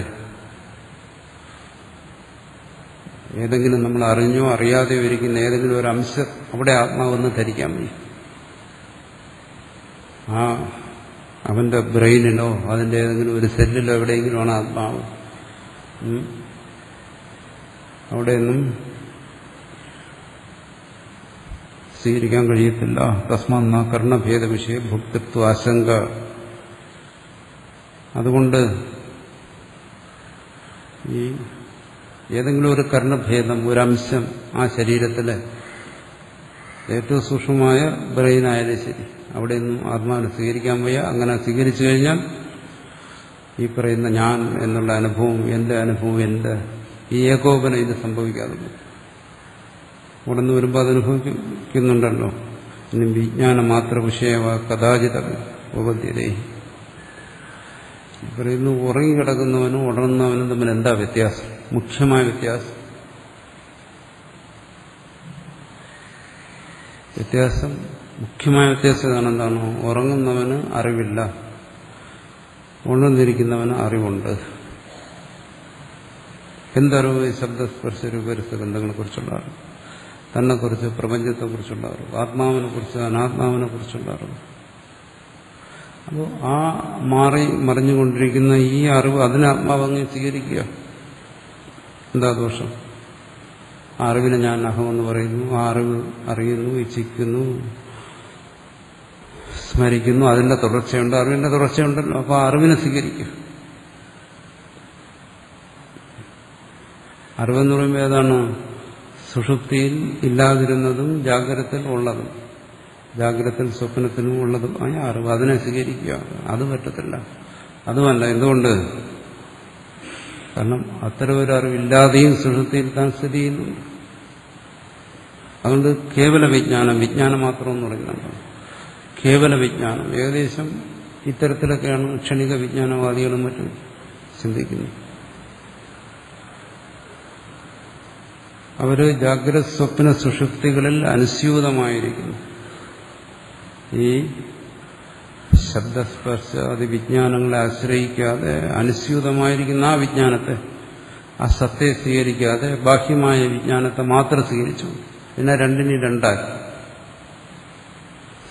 ഏതെങ്കിലും നമ്മൾ അറിഞ്ഞോ അറിയാതെയോ ഇരിക്കുന്ന ഏതെങ്കിലും ഒരു അംശം അവിടെ ആത്മാവെന്ന് ധരിക്കാൻ വയ്യ. ആ അവന്റെ ബ്രെയിനിലോ അതിന്റെ ഏതെങ്കിലും ഒരു സെല്ലിലോ എവിടെയെങ്കിലുമാണ് ആത്മാവ്. അവിടെയൊന്നും സ്വീകരിക്കാൻ കഴിയത്തില്ല. തസ്മാ കർണഭേദ വിഷയ ഭോക്തൃത്വ ആശങ്ക. അതുകൊണ്ട് ഈ ഏതെങ്കിലും ഒരു കർണഭേദം, ഒരംശം ആ ശരീരത്തിലെ ഏറ്റവും സൂക്ഷ്മമായ ബ്രെയിനായാലും ശരി, അവിടെയൊന്നും ആത്മാവിനെ സ്വീകരിക്കാൻ വയ്യ. അങ്ങനെ സ്വീകരിച്ചു കഴിഞ്ഞാൽ ഈ പറയുന്ന ഞാൻ എന്നുള്ള അനുഭവം, എന്റെ അനുഭവം, എന്റെ ഈ ഏകോപനം ഇത് സംഭവിക്കാതെ അവിടെ നിന്ന് വരുമ്പോൾ അത് അനുഭവിക്കുന്നുണ്ടല്ലോ. ഇനി വിജ്ഞാനം മാത്ര വിഷയവ കഥാചിത ഉപദ്ധ്യതേ പറയുന്നു. ഉറങ്ങിക്കിടക്കുന്നവനും ഉണർന്നവനും തമ്മിൽ എന്താ വ്യത്യാസം? മുഖ്യമായ മുഖ്യമായ വ്യത്യാസം എന്താണോ? ഉറങ്ങുന്നവന് അറിവില്ല, ഉണർന്നിരിക്കുന്നവന് അറിവുണ്ട്. എന്തറിവ്? ശബ്ദസ്പർശ രൂപരസ ബന്ധങ്ങളെ കുറിച്ചുള്ള അറിവ്, തന്നെക്കുറിച്ച്, പ്രപഞ്ചത്തെക്കുറിച്ചുള്ള അറിവ്, ആത്മാവിനെ കുറിച്ച്, അനാത്മാവിനെ കുറിച്ചുള്ള അറിവ്. അപ്പോൾ ആ മറിഞ്ഞുകൊണ്ടിരിക്കുന്ന ഈ അറിവ് അതിനെ ആത്മാവങ്ങ് സ്വീകരിക്കുക. എന്താ ദോഷം? ആ അറിവിനെ ഞാൻ അഹമെന്ന് പറയുന്നു, ആ അറിവ് അറിയുന്നു, ഇച്ഛിക്കുന്നു, സ്മരിക്കുന്നു, അതിന്റെ തുടർച്ചയുണ്ട്, അറിവിന്റെ തുടർച്ചയുണ്ടല്ലോ. അപ്പോൾ ആ അറിവിനെ സ്വീകരിക്കുക. അറിവെന്ന് പറയുമ്പോൾ ഏതാണ്? സുഷുപ്തിയിൽ ഇല്ലാതിരുന്നതും ജാഗ്രതത്തിൽ ഉള്ളതും, ജാഗ്രതത്തിൽ സ്വപ്നത്തിനും ഉള്ളതും ആയ അറിവ്, അതിനെ സ്വീകരിക്കുക. അത് പറ്റത്തില്ല. അതുമല്ല. എന്തുകൊണ്ട്? കാരണം അത്തരം ഒരു അറിവില്ലാതെയും സുഷുപ്തിയിൽ താൻ സ്ഥിതി ചെയ്യുന്നുണ്ട്. അതുകൊണ്ട് കേവല വിജ്ഞാനം മാത്രമെന്ന് പറയുന്നുണ്ട്. കേവല വിജ്ഞാനം ഏകദേശം ഇത്തരത്തിലൊക്കെയാണ് ക്ഷണിക വിജ്ഞാനവാദികളും മറ്റും ചിന്തിക്കുന്നത്. അവര് ജാഗ്രത സ്വപ്ന സുഷുപ്തികളിൽ അനുസ്യൂതമായിരിക്കുന്നു. ഈ ശബ്ദസ്പർശാദി വിജ്ഞാനങ്ങളെ ആശ്രയിക്കാതെ അനുസ്യൂതമായിരിക്കുന്ന ആ വിജ്ഞാനത്തെ, ആ സത്തയെ സ്വീകരിക്കാതെ ബാഹ്യമായ വിജ്ഞാനത്തെ മാത്രം സ്വീകരിച്ചു. പിന്നെ രണ്ടിനും രണ്ടാക്കി.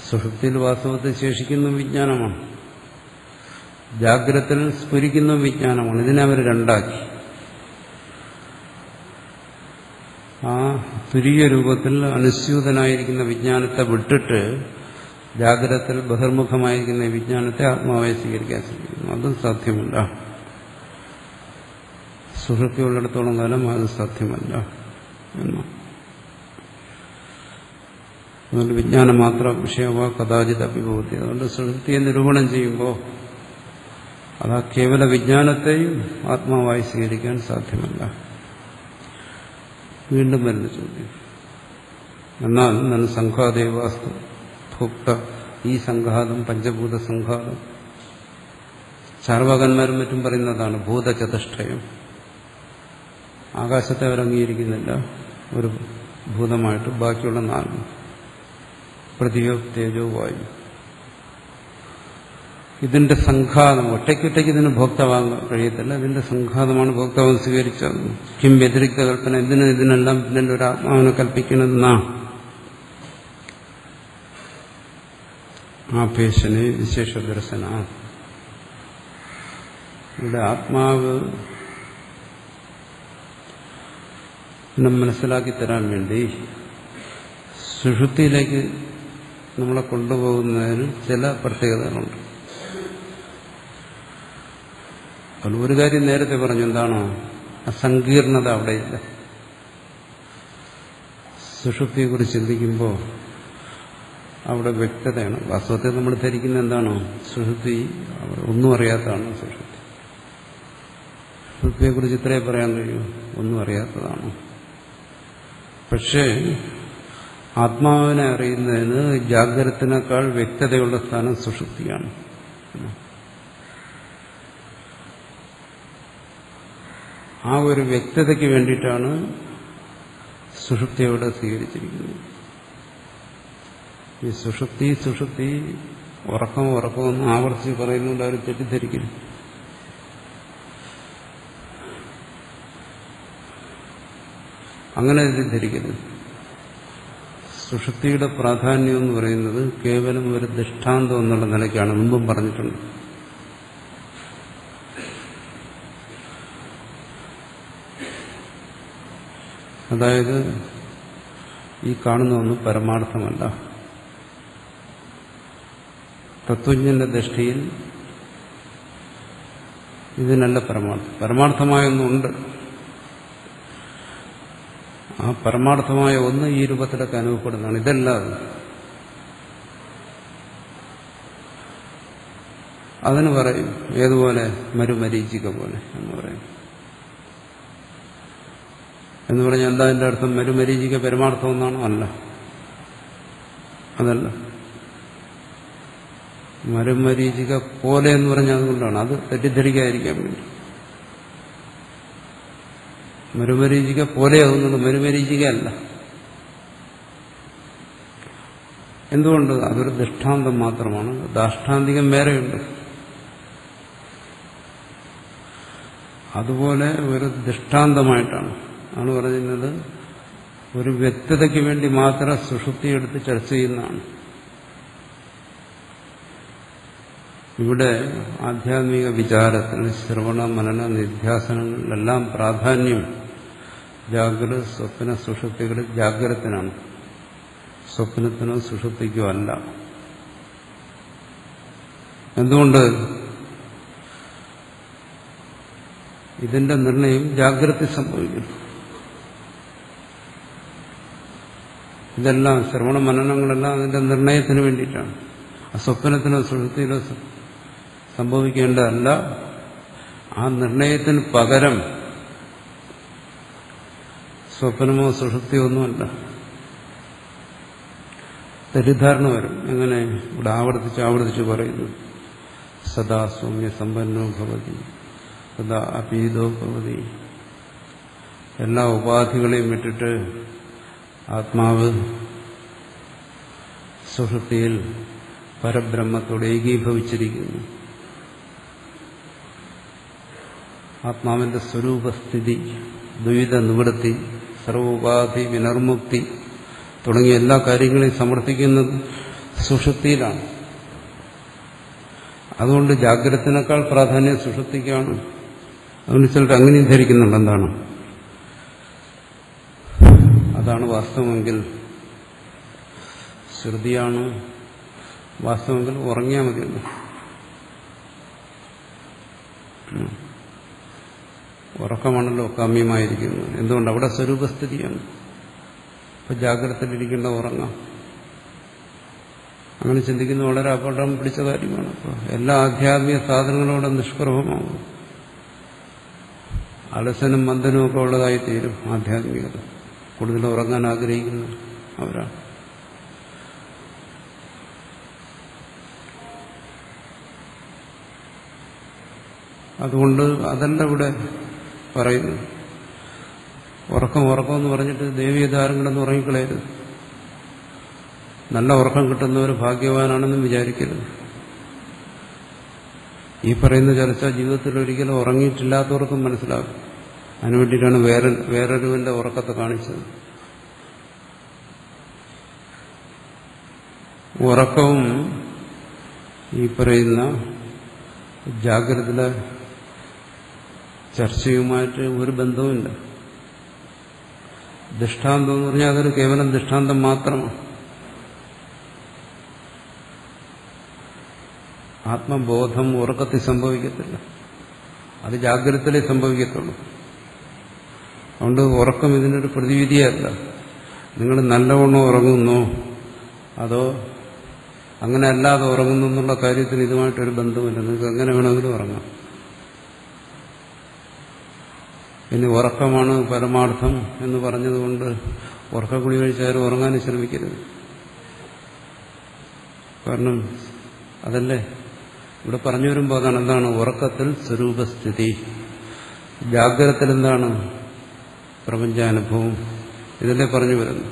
സുഷുപ്തിയിൽ വാസ്തവത്തിൽ ശേഷിക്കുന്ന വിജ്ഞാനമാണ്, ജാഗ്രതയിൽ സ്ഫുരിക്കുന്ന വിജ്ഞാനമാണ്. ഇതിനെ അവർ രണ്ടാക്കി. ആ തുരീയ രൂപത്തിൽ അനുസ്യൂതനായിരിക്കുന്ന വിജ്ഞാനത്തെ വിട്ടിട്ട് ജാഗ്രതത്തിൽ ബഹിർമുഖമായിരിക്കുന്ന വിജ്ഞാനത്തെ ആത്മാവായി സ്വീകരിക്കാൻ ശ്രമിക്കുന്നു. അതും സാധ്യമല്ല. സുഷുപ്തിയുള്ളിടത്തോളം കാലം അത് സാധ്യമല്ല എന്ന്. അതുകൊണ്ട് വിജ്ഞാനം മാത്രം വിഷയമാ കഥാചിത അഭിഭവത്തി. അതുകൊണ്ട് സുഷുപ്തിയെ നിരൂപണം ചെയ്യുമ്പോൾ അത് ആ കേവല വിജ്ഞാനത്തെയും ആത്മാവായി സ്വീകരിക്കാൻ സാധ്യമല്ല. വീണ്ടും വരുന്ന ചോദ്യം. എന്നാൽ നൻ സംഘാദേവാസ്തു ഭോക്ത, ഈ സംഘാതം പഞ്ചഭൂത സംഘാതം ചാർവാകന്മാരും മറ്റും പറയുന്നതാണ്. ഭൂതചതുഷ്ടയം. ആകാശത്തെ അവർ അംഗീകരിക്കുന്നില്ല. ഒരു ഭൂതമായിട്ട് ബാക്കിയുള്ള 4 പൃഥ്വിയോ തേജോ വായു. ഇതിന്റെ സംഘാതം, ഒറ്റയ്ക്കൊറ്റയ്ക്ക് ഇതിന് ഭോക്താവാകാൻ കഴിയത്തില്ല. ഇതിന്റെ സംഘാതമാണ് ഭോക്താവ് സ്വീകരിച്ചത്. കിം വ്യതിരിക്ത കൽപ്പന, ഇതിനെല്ലാം പിന്നിൽ ഒരു ആത്മാവിനെ കൽപ്പിക്കണമെന്നാ ആപേക്ഷനെ വിശേഷ ദർശന. ഇവിടെ ആത്മാവ് മനസ്സിലാക്കി തരാൻ വേണ്ടി സുഷുപ്തിയിലേക്ക് നമ്മളെ കൊണ്ടുപോകുന്നതിന് ചില പ്രത്യേകതകളുണ്ട്. അതിൽ ഒരു കാര്യം നേരത്തെ പറഞ്ഞു, എന്താണോ അസങ്കീർണത അവിടെയില്ല. സുഷുപ്തിയെക്കുറിച്ച് ചിന്തിക്കുമ്പോൾ അവിടെ വ്യക്തതയാണ്. വാസ്തവത്തിൽ നമ്മൾ ധരിക്കുന്ന എന്താണോ സുഷുപ്തി ഒന്നും അറിയാത്തതാണ്. സുഷുപ്തിയെക്കുറിച്ച് ഇത്രേ പറയാൻ കഴിയൂ, ഒന്നും അറിയാത്തതാണ്. പക്ഷേ ആത്മാവിനെ അറിയുന്നതിന് ജാഗ്രതത്തിനേക്കാൾ വ്യക്തതയുള്ള സ്ഥാനം സുഷുപ്തിയാണ്. ആ ഒരു വ്യക്തതയ്ക്ക് വേണ്ടിയിട്ടാണ് സുഷുപ്തി അവിടെ സ്വീകരിച്ചിരിക്കുന്നത്. ഈ സുഷുപ്തി ഉറക്കമെന്ന് ആവർത്തിച്ച് പറയുന്നുണ്ട്. അവർ തെറ്റിദ്ധരിക്കുന്നു. അങ്ങനെ തെറ്റിദ്ധരിക്കരുത്. സുഷുപ്തിയുടെ പ്രാധാന്യം എന്ന് പറയുന്നത് കേവലം ഒരു ദൃഷ്ടാന്തം എന്നുള്ള നിലയ്ക്കാണ്. മുമ്പും പറഞ്ഞിട്ടുണ്ട്. അതായത് ഈ കാണുന്നതൊന്നും പരമാർത്ഥമല്ല. തത്വജ്ഞന്റെ ദൃഷ്ടിയിൽ ഇതിനല്ല പരമാർത്ഥം. പരമാർത്ഥമായൊന്നുണ്ട്. ആ പരമാർത്ഥമായ ഒന്ന് ഈ രൂപത്തിലൊക്കെ അനുഭവപ്പെടുന്നതാണ്. ഇതല്ലാതെ അതിന് പറയും ഏതുപോലെ മരുമരീചിക പോലെ എന്ന് പറയും. എന്ന് പറഞ്ഞാൽ എന്താ അതിന്റെ അർത്ഥം? മരുമരീചിക പരമാർത്ഥം എന്നാണോ? അല്ല, അതല്ല. മരുമരീചിക പോലെ എന്ന് പറഞ്ഞാൽ അതുകൊണ്ടാണ്, അത് തെറ്റിദ്ധരിക്കാതിരിക്കാൻ വേണ്ടി. മരുമരീചിക പോലെയാകുന്നുണ്ട്, മരുമരീചിക അല്ല. എന്തുകൊണ്ട്? അതൊരു ദൃഷ്ടാന്തം മാത്രമാണ്. ദാഷ്ടാന്തികം വേറെയുണ്ട്. അതുപോലെ ഒരു ദൃഷ്ടാന്തമായിട്ടാണ് ആണ് പറയുന്നത്. ഒരു വ്യക്തതയ്ക്ക് വേണ്ടി മാത്രം സുഷുപ്തി എടുത്ത് ചർച്ച ചെയ്യുന്നതാണ്. ഇവിടെ ആധ്യാത്മിക വിചാരത്തിൽ ശ്രവണ മനന നിധ്യാസനങ്ങളിലെല്ലാം പ്രാധാന്യം ജാഗ്രത സ്വപ്ന സുഷുപ്തികളിൽ ജാഗ്രതത്തിനാണ്. സ്വപ്നത്തിനോ സുഷുപ്തിക്കോ അല്ല. എന്തുകൊണ്ട്? ഇതിന്റെ നിർണയം ജാഗ്രത സംഭവിക്കുന്നു. ഇതെല്ലാം ശ്രവണ മനനങ്ങളെല്ലാം അതിന്റെ നിർണയത്തിന് വേണ്ടിയിട്ടാണ്. ആ സ്വപ്നത്തിനോ സുഷുപ്തിയിലോ സംഭവിക്കേണ്ടതല്ല. ആ നിർണയത്തിന് പകരം സ്വപ്നമോ സുഷുപ്തിയോ ഒന്നുമല്ല. തെറ്റിദ്ധാരണ വരും. എങ്ങനെ? ഇവിടെ ആവർത്തിച്ച് പറയുന്നു. സദാ സൗമ്യ സമ്പന്നോ ഭവതി സദാ അപീതോ ഭവതി. എല്ലാ ഉപാധികളെയും വിട്ടിട്ട് ആത്മാവ് സുഷുപ്തിയിൽ പരബ്രഹ്മത്തോട് ഏകീഭവിച്ചിരിക്കുന്നു. ആത്മാവിന്റെ സ്വരൂപസ്ഥിതി, ദ്വൈത നിവൃത്തി, സർവോപാധി വിനർമുക്തി തുടങ്ങിയ എല്ലാ കാര്യങ്ങളെയും സമർത്ഥിക്കുന്നത് സുഷുപ്തിയിലാണ്. അതുകൊണ്ട് ജാഗ്രതത്തിനേക്കാൾ പ്രാധാന്യം സുഷുപ്തിക്കാണ്. അതുകൊണ്ട് ചിലർ അങ്ങനെയും ധരിക്കുന്നുണ്ട്. എന്താണ്? അതാണ് വാസ്തവമെങ്കിൽ, ശ്രുതിയാണ് വാസ്തവമെങ്കിൽ ഉറങ്ങിയാൽ മതിയല്ലോ. ഉറക്കമാണല്ലോ കാമ്യമായിരിക്കുന്നത്. എന്തുകൊണ്ട്? അവിടെ സ്വരൂപസ്ഥിതിയാണ്. അപ്പൊ ജാഗ്രതയിലിരിക്കേണ്ട ഉറങ്ങാം. അങ്ങനെ ചിന്തിക്കുന്നത് വളരെ അപകടം പിടിച്ച കാര്യമാണ്. അപ്പോൾ എല്ലാ ആധ്യാത്മിക സാധനങ്ങളോടെ നിഷ്പ്രഭമാകും. അലസനും മന്ദനും ഒക്കെ ഉള്ളതായി തീരും ആധ്യാത്മികത. കൂടുതൽ ഉറങ്ങാൻ ആഗ്രഹിക്കുന്ന അവരാണ്. അതുകൊണ്ട് അതല്ല ഇവിടെ പറയുന്നു. ഉറക്കം പറഞ്ഞിട്ട് ദേവീതാരങ്ങളെന്ന് ഉറങ്ങിക്കളയരുത്. നല്ല ഉറക്കം കിട്ടുന്നവർ ഭാഗ്യവാനാണെന്നും വിചാരിക്കരുത്. ഈ പറയുന്ന ചർച്ച ജീവിതത്തിൽ ഒരിക്കലും ഉറങ്ങിയിട്ടില്ലാത്തവർക്കും മനസ്സിലാകും. അതിനുവേണ്ടിയിട്ടാണ് വേറൊരുവന്റെ ഉറക്കത്തെ കാണിച്ചത്. ഉറക്കവും ഈ പറയുന്ന ജാഗ്രതയിലെ ചർച്ചയുമായിട്ട് ഒരു ബന്ധവുമില്ല. ദൃഷ്ടാന്തം എന്ന് പറഞ്ഞാൽ അതൊരു കേവലം ദൃഷ്ടാന്തം മാത്രമാണ്. ആത്മബോധം ഉറക്കത്തിൽ സംഭവിക്കത്തില്ല, അത് ജാഗ്രതയിലേ സംഭവിക്കത്തുള്ളൂ. അതുകൊണ്ട് ഉറക്കം ഇതിനൊരു പ്രതിവിധിയല്ല. നിങ്ങൾ നല്ലവണ്ണം ഉറങ്ങുന്നോ അതോ അങ്ങനെ അല്ലാതെ ഉറങ്ങുന്നു എന്നുള്ള കാര്യത്തിന് ഇതുമായിട്ടൊരു ബന്ധമില്ല. നിങ്ങൾക്ക് എങ്ങനെ വേണമെങ്കിലും ഉറങ്ങാം. ഇനി ഉറക്കമാണ് പരമാർത്ഥം എന്ന് പറഞ്ഞതുകൊണ്ട് ഉറക്കക്കുളി കഴിച്ചാലും ഉറങ്ങാനും ശ്രമിക്കരുത്. കാരണം അതല്ലേ ഇവിടെ പറഞ്ഞു വരുമ്പോൾ അതാണ്. എന്താണ് ഉറക്കത്തിൽ സ്വരൂപസ്ഥിതി, ജാഗ്രതത്തിൽ എന്താണ് പ്രപഞ്ചാനുഭവം, ഇതല്ലേ പറഞ്ഞു വരുന്നു.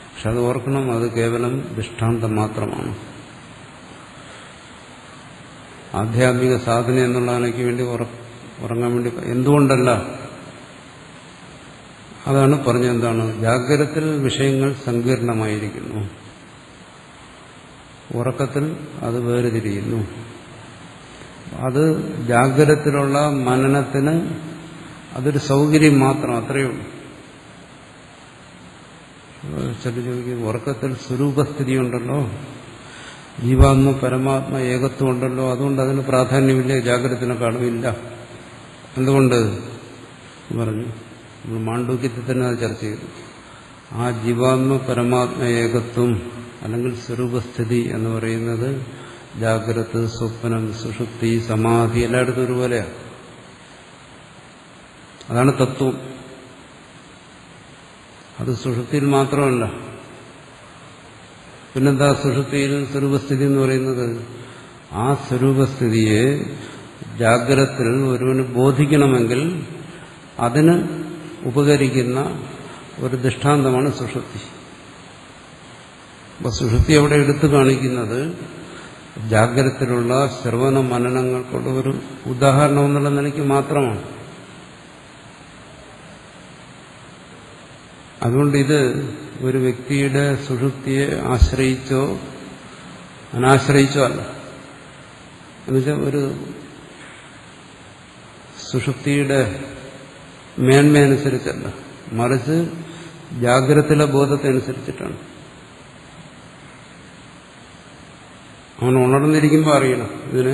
പക്ഷെ അത് ഓർക്കണം, അത് കേവലം ദൃഷ്ടാന്തം മാത്രമാണ്. ആധ്യാത്മിക സാധന എന്നുള്ളതിനേക്ക് വേണ്ടി ഉറങ്ങാൻ വേണ്ടി എന്തുകൊണ്ടല്ല, അതാണ് പറഞ്ഞെന്താണ്. ജാഗ്രതത്തിൽ വിഷയങ്ങൾ സങ്കീർണമായിരിക്കുന്നു, ഉറക്കത്തിൽ അത് വേർതിരിയുന്നു. അത് ജാഗ്രതത്തിലുള്ള മനനത്തിന് അതൊരു സൗകര്യം മാത്രം, അത്രയേ ഉള്ളൂ. ചില ചോദിക്കും, ഉറക്കത്തിൽ സ്വരൂപസ്ഥിതി ഉണ്ടല്ലോ, ജീവാത്മ പരമാത്മ ഏകത്വം ഉണ്ടല്ലോ, അതുകൊണ്ട് അതിന് പ്രാധാന്യമില്ല, ജാഗ്രതത്തിനെക്കാളും ഇല്ല. എന്തുകൊണ്ട് പറഞ്ഞു? നമ്മൾ മാണ്ഡൂക്യത്തിൽ തന്നെ അത് ചർച്ച ചെയ്തു. ആ ജീവാത്മ പരമാത്മ ഏകത്വം അല്ലെങ്കിൽ സ്വരൂപസ്ഥിതി എന്ന് പറയുന്നത് ജാഗ്രത, സ്വപ്നം, സുഷുപ്തി, സമാധി എല്ലായിടത്തും ഒരുപോലെയാണ്. അതാണ് തത്വം. അത് സുഷുപ്തിയിൽ മാത്രമല്ല. പിന്നെന്താ സുഷുപ്തിയിൽ സ്വരൂപസ്ഥിതി എന്ന് പറയുന്നത്? ആ സ്വരൂപസ്ഥിതിയെ ജാഗ്രതത്തിൽ ഒരുവന് ബോധിക്കണമെങ്കിൽ അതിന് ഉപകരിക്കുന്ന ഒരു ദൃഷ്ടാന്തമാണ് സുഷുപ്തി. അപ്പൊ സുഷുപ്തി അവിടെ എടുത്തു കാണിക്കുന്നത് ജാഗ്രതത്തിലുള്ള ശ്രവണ മനനങ്ങൾക്കുള്ള ഒരു ഉദാഹരണം എന്നുള്ള നിലയ്ക്ക് മാത്രമാണ്. അതുകൊണ്ട് ഇത് ഒരു വ്യക്തിയുടെ സുഷുപ്തിയെ ആശ്രയിച്ചോ അനാശ്രയിച്ചോ അല്ല. എന്നുവെച്ചാൽ ഒരു സുഷുപ്തിയുടെ മേന്മയനുസരിച്ചല്ല, മറിച്ച് ജാഗ്രതയിലെ ബോധത്തെ അനുസരിച്ചിട്ടാണ്. അവൻ ഉണർന്നിരിക്കുമ്പോൾ അറിയണം, ഇതിനെ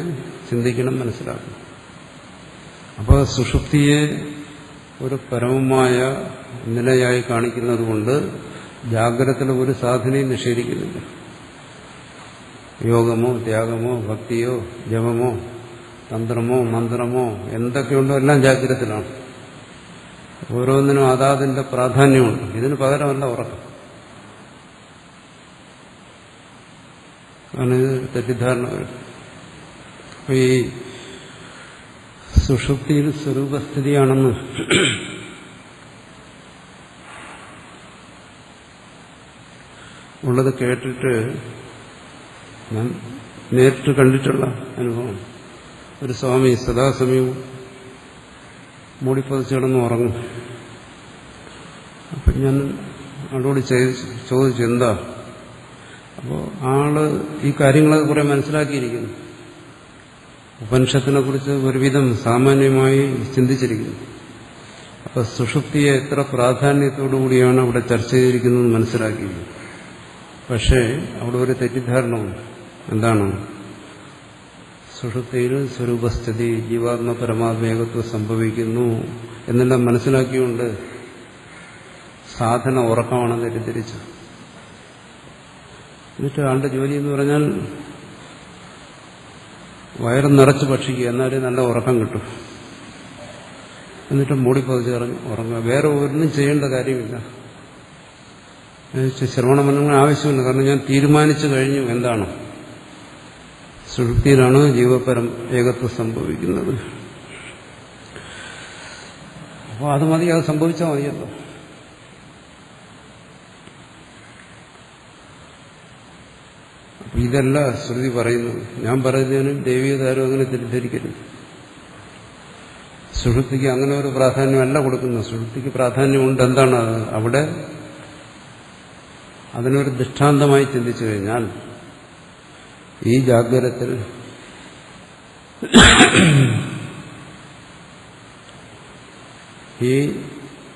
ചിന്തിക്കണം, മനസ്സിലാക്കണം. അപ്പോൾ സുഷുപ്തിയെ ഒരു പരമമായ നിലയായി കാണിക്കുന്നത് കൊണ്ട് ജാഗ്രതത്തിലെ ഒരു സാധനയും നിഷേധിക്കുന്നില്ല. യോഗമോ ത്യാഗമോ ഭക്തിയോ ജപമോ തന്ത്രമോ മന്ത്രമോ എന്തൊക്കെയുണ്ടോ എല്ലാം ജാഗ്രതത്തിലാണ്. ഓരോന്നിനും അതാതിന്റെ പ്രാധാന്യമുണ്ട്. ഇതിന് പകരമല്ല ഉറക്കം. ആണ് തെറ്റിദ്ധാരണ വരും. അപ്പൊ ഈ സുഷുപ്തിയിൽ സ്വരൂപസ്ഥിതിയാണെന്ന് ഉള്ളത് കേട്ടിട്ട് ഞാൻ നേരിട്ട് കണ്ടിട്ടുള്ള അനുഭവം. ഒരു സ്വാമി സദാസമയവും മൂടിപ്പതിച്ച് കിടന്ന് ഉറങ്ങും. അപ്പം ഞാൻ ആളോട് ചോദിച്ചു എന്താ. അപ്പോൾ ആള് ഈ കാര്യങ്ങളൊക്കെ കുറെ മനസ്സിലാക്കിയിരിക്കുന്നു, ഉപനിഷത്തിനെ കുറിച്ച് ഒരുവിധം സാമാന്യമായി ചിന്തിച്ചിരിക്കുന്നു. അപ്പോൾ സുഷുപ്തിയെ എത്ര പ്രാധാന്യത്തോടുകൂടിയാണ് അവിടെ ചർച്ച ചെയ്തിരിക്കുന്നത് മനസ്സിലാക്കിയത്. പക്ഷേ അവിടെ ഒരു തെറ്റിദ്ധാരണമുണ്ട്. എന്താണ്? സുഷുപ്തിയിൽ സ്വരൂപസ്ഥിതി, ജീവാത്മ പരമാത്മേകത്വം സംഭവിക്കുന്നു എന്നെല്ലാം മനസ്സിലാക്കിയുകൊണ്ട് സാധന ഉറക്കമാണെന്ന് തെറ്റിദ്ധരിച്ചു. എന്നിട്ട് ആളുടെ ജോലി എന്ന് പറഞ്ഞാൽ വയറ് നിറച്ച് ഭക്ഷിക്കുക, എന്നാലേ നല്ല ഉറക്കം കിട്ടും. എന്നിട്ട് മൂടിപ്പതിച്ച് ഉറങ്ങുക, വേറെ ഒന്നും ചെയ്യേണ്ട കാര്യമില്ല. ശ്രവണമനങ്ങൾ ആവശ്യമില്ല. കാരണം ഞാൻ തീരുമാനിച്ചു കഴിഞ്ഞു എന്താണ്, സുഷുപ്തിയിലാണ് ജീവപരം ഏകത്വം സംഭവിക്കുന്നത്. അപ്പോൾ അത് മതി, അത് സംഭവിച്ചാൽ മതിയല്ലോ. അപ്പം ഇതല്ല ശ്രുതി പറയുന്നത്. ഞാൻ പറയുന്നതിനും ദൈവീയതാരും അങ്ങനെ തെറ്റിദ്ധരിക്കരുത്. സുഷുപ്തിക്ക് അങ്ങനെ ഒരു പ്രാധാന്യമല്ല കൊടുക്കുന്നത്. സുഷുപ്തിക്ക് പ്രാധാന്യമുണ്ട്. എന്താണ് അത്? അവിടെ അതിനൊരു ദൃഷ്ടാന്തമായി ചിന്തിച്ചു കഴിഞ്ഞാൽ ഈ ജാഗ്രതത്തിൽ ഈ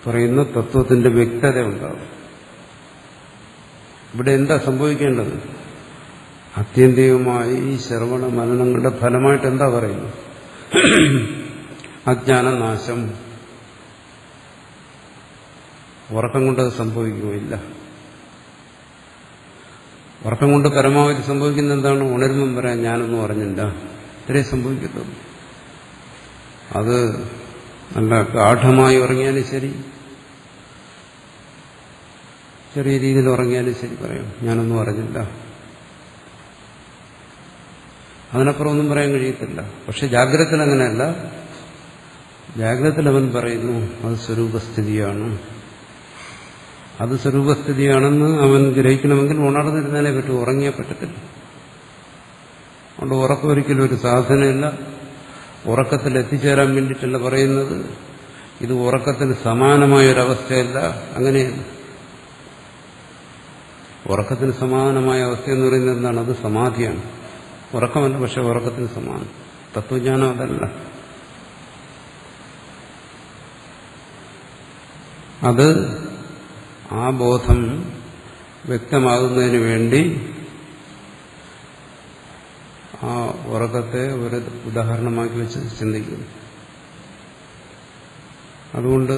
പറയുന്ന തത്വത്തിന്റെ വ്യക്തത ഉണ്ടാകും. ഇവിടെ എന്താ സംഭവിക്കേണ്ടത്? ആത്യന്തികമായി ഈ ശ്രവണ മനനങ്ങളുടെ ഫലമായിട്ട് എന്താ പറയുന്നത്? അജ്ഞാനനാശം. ഉറക്കം കൊണ്ടത് സംഭവിക്കുകയില്ല. ഉറക്കം കൊണ്ട് പരമാവധി സംഭവിക്കുന്ന എന്താണ്? ഉണരുമ്പം പറയാൻ ഞാനൊന്നും അറിഞ്ഞില്ല, ഇത്രേ സംഭവിക്കത്തുള്ളൂ. അത് നല്ല ഗാഠമായി ഉറങ്ങിയാലും ശരി, ചെറിയ രീതിയിൽ ഉറങ്ങിയാലും ശരി പറയാം ഞാനൊന്നും അറിഞ്ഞില്ല. അതിനപ്പുറം ഒന്നും പറയാൻ കഴിയത്തില്ല. പക്ഷെ ജാഗ്രതത്തിൽ അങ്ങനെയല്ല. ജാഗ്രതത്തിൽ അവൻ പറയുന്നു അത് സ്വരൂപസ്ഥിതിയാണ്. അത് സ്വരൂപസ്ഥിതിയാണെന്ന് അവൻ ഗ്രഹിക്കണമെങ്കിൽ ഉണർന്നിരുന്നാലേ പറ്റൂ, ഉറങ്ങിയാൽ പറ്റത്തില്ല. അതുകൊണ്ട് ഉറക്കം ഒരിക്കലും ഒരു സാധനമില്ല. ഉറക്കത്തിൽ എത്തിച്ചേരാൻ വേണ്ടിയിട്ടല്ല പറയുന്നത്. ഇത് ഉറക്കത്തിന് സമാനമായൊരവസ്ഥയല്ല, അങ്ങനെയല്ല. ഉറക്കത്തിന് സമാനമായ അവസ്ഥ എന്ന് പറയുന്നത് എന്താണ്? അത് സമാധിയാണ്. ഉറക്കമല്ല, പക്ഷെ ഉറക്കത്തിന് സമാനം. തത്വജ്ഞാനം അതല്ല. അത് ആ ബോധം വ്യക്തമാകുന്നതിന് വേണ്ടി ആ ഉറക്കത്തെ ഒരു ഉദാഹരണമാക്കി വെച്ച് ചിന്തിക്കുന്നു. അതുകൊണ്ട്